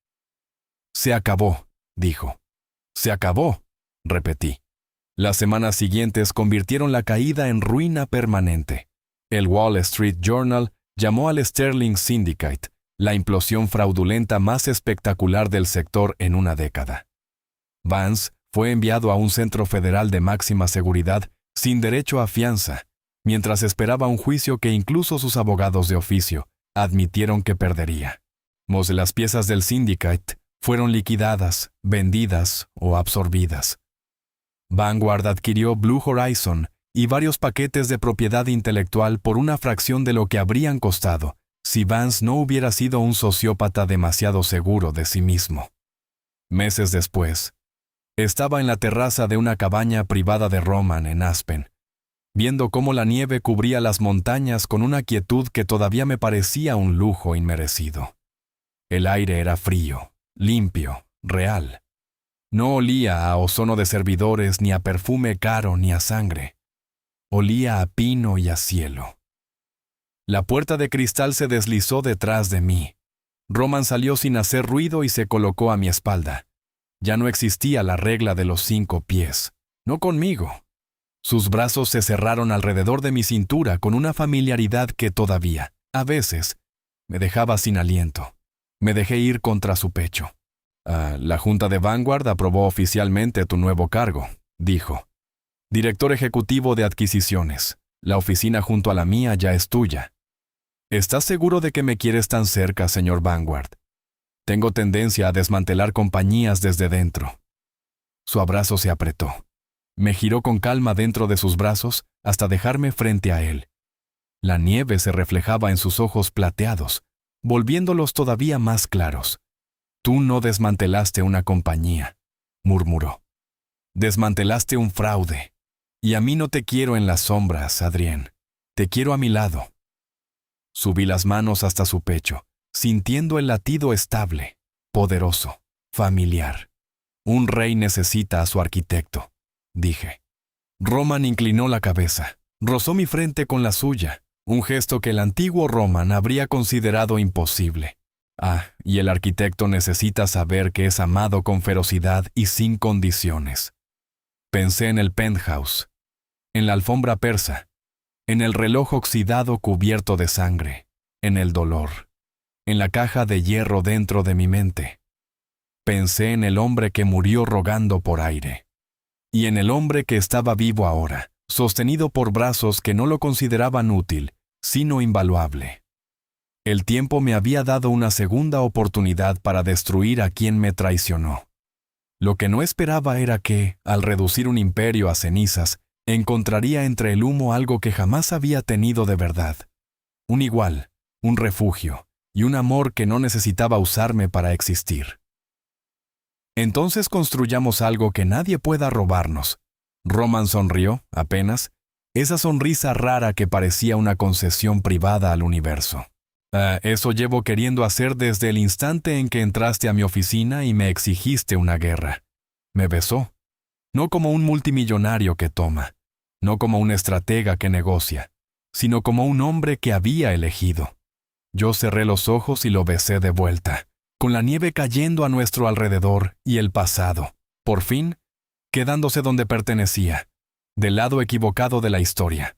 Se acabó, dijo. Se acabó, repetí. Las semanas siguientes convirtieron la caída en ruina permanente. El Wall Street Journal llamó al Sterling Syndicate la implosión fraudulenta más espectacular del sector en una década. Vance fue enviado a un centro federal de máxima seguridad sin derecho a fianza, mientras esperaba un juicio que incluso sus abogados de oficio admitieron que perdería. Las piezas del Syndicate fueron liquidadas, vendidas o absorbidas. Vanguard adquirió Blue Horizon y varios paquetes de propiedad intelectual por una fracción de lo que habrían costado si Vance no hubiera sido un sociópata demasiado seguro de sí mismo. Meses después, estaba en la terraza de una cabaña privada de Roman en Aspen, viendo cómo la nieve cubría las montañas con una quietud que todavía me parecía un lujo inmerecido. El aire era frío, limpio, real. No olía a ozono de servidores, ni a perfume caro, ni a sangre. Olía a pino y a cielo. La puerta de cristal se deslizó detrás de mí. Roman salió sin hacer ruido y se colocó a mi espalda. Ya no existía la regla de los 5 pies. No conmigo. Sus brazos se cerraron alrededor de mi cintura con una familiaridad que todavía, a veces, me dejaba sin aliento. Me dejé ir contra su pecho. La Junta de Vanguard aprobó oficialmente tu nuevo cargo, dijo. Director ejecutivo de adquisiciones. La oficina junto a la mía ya es tuya. ¿Estás seguro de que me quieres tan cerca, señor Vanguard? Tengo tendencia a desmantelar compañías desde dentro. Su abrazo se apretó. Me giró con calma dentro de sus brazos hasta dejarme frente a él. La nieve se reflejaba en sus ojos plateados, volviéndolos todavía más claros. Tú no desmantelaste una compañía, murmuró. Desmantelaste un fraude. Y a mí no te quiero en las sombras, Adrien. Te quiero a mi lado. Subí las manos hasta su pecho, sintiendo el latido estable, poderoso, familiar. Un rey necesita a su arquitecto, dije. Roman inclinó la cabeza, rozó mi frente con la suya, un gesto que el antiguo Roman habría considerado imposible. Y el arquitecto necesita saber que es amado con ferocidad y sin condiciones. Pensé en el penthouse, en la alfombra persa, en el reloj oxidado cubierto de sangre, en el dolor, en la caja de hierro dentro de mi mente. Pensé en el hombre que murió rogando por aire, y en el hombre que estaba vivo ahora, sostenido por brazos que no lo consideraban útil, sino invaluable. El tiempo me había dado una segunda oportunidad para destruir a quien me traicionó. Lo que no esperaba era que, al reducir un imperio a cenizas, encontraría entre el humo algo que jamás había tenido de verdad. Un igual, un refugio, y un amor que no necesitaba usarme para existir. Entonces construyamos algo que nadie pueda robarnos. Roman sonrió, apenas, esa sonrisa rara que parecía una concesión privada al universo. Eso llevo queriendo hacer desde el instante en que entraste a mi oficina y me exigiste una guerra. Me besó. No como un multimillonario que toma, no como un estratega que negocia, sino como un hombre que había elegido. Yo cerré los ojos y lo besé de vuelta, con la nieve cayendo a nuestro alrededor y el pasado, por fin, quedándose donde pertenecía, del lado equivocado de la historia.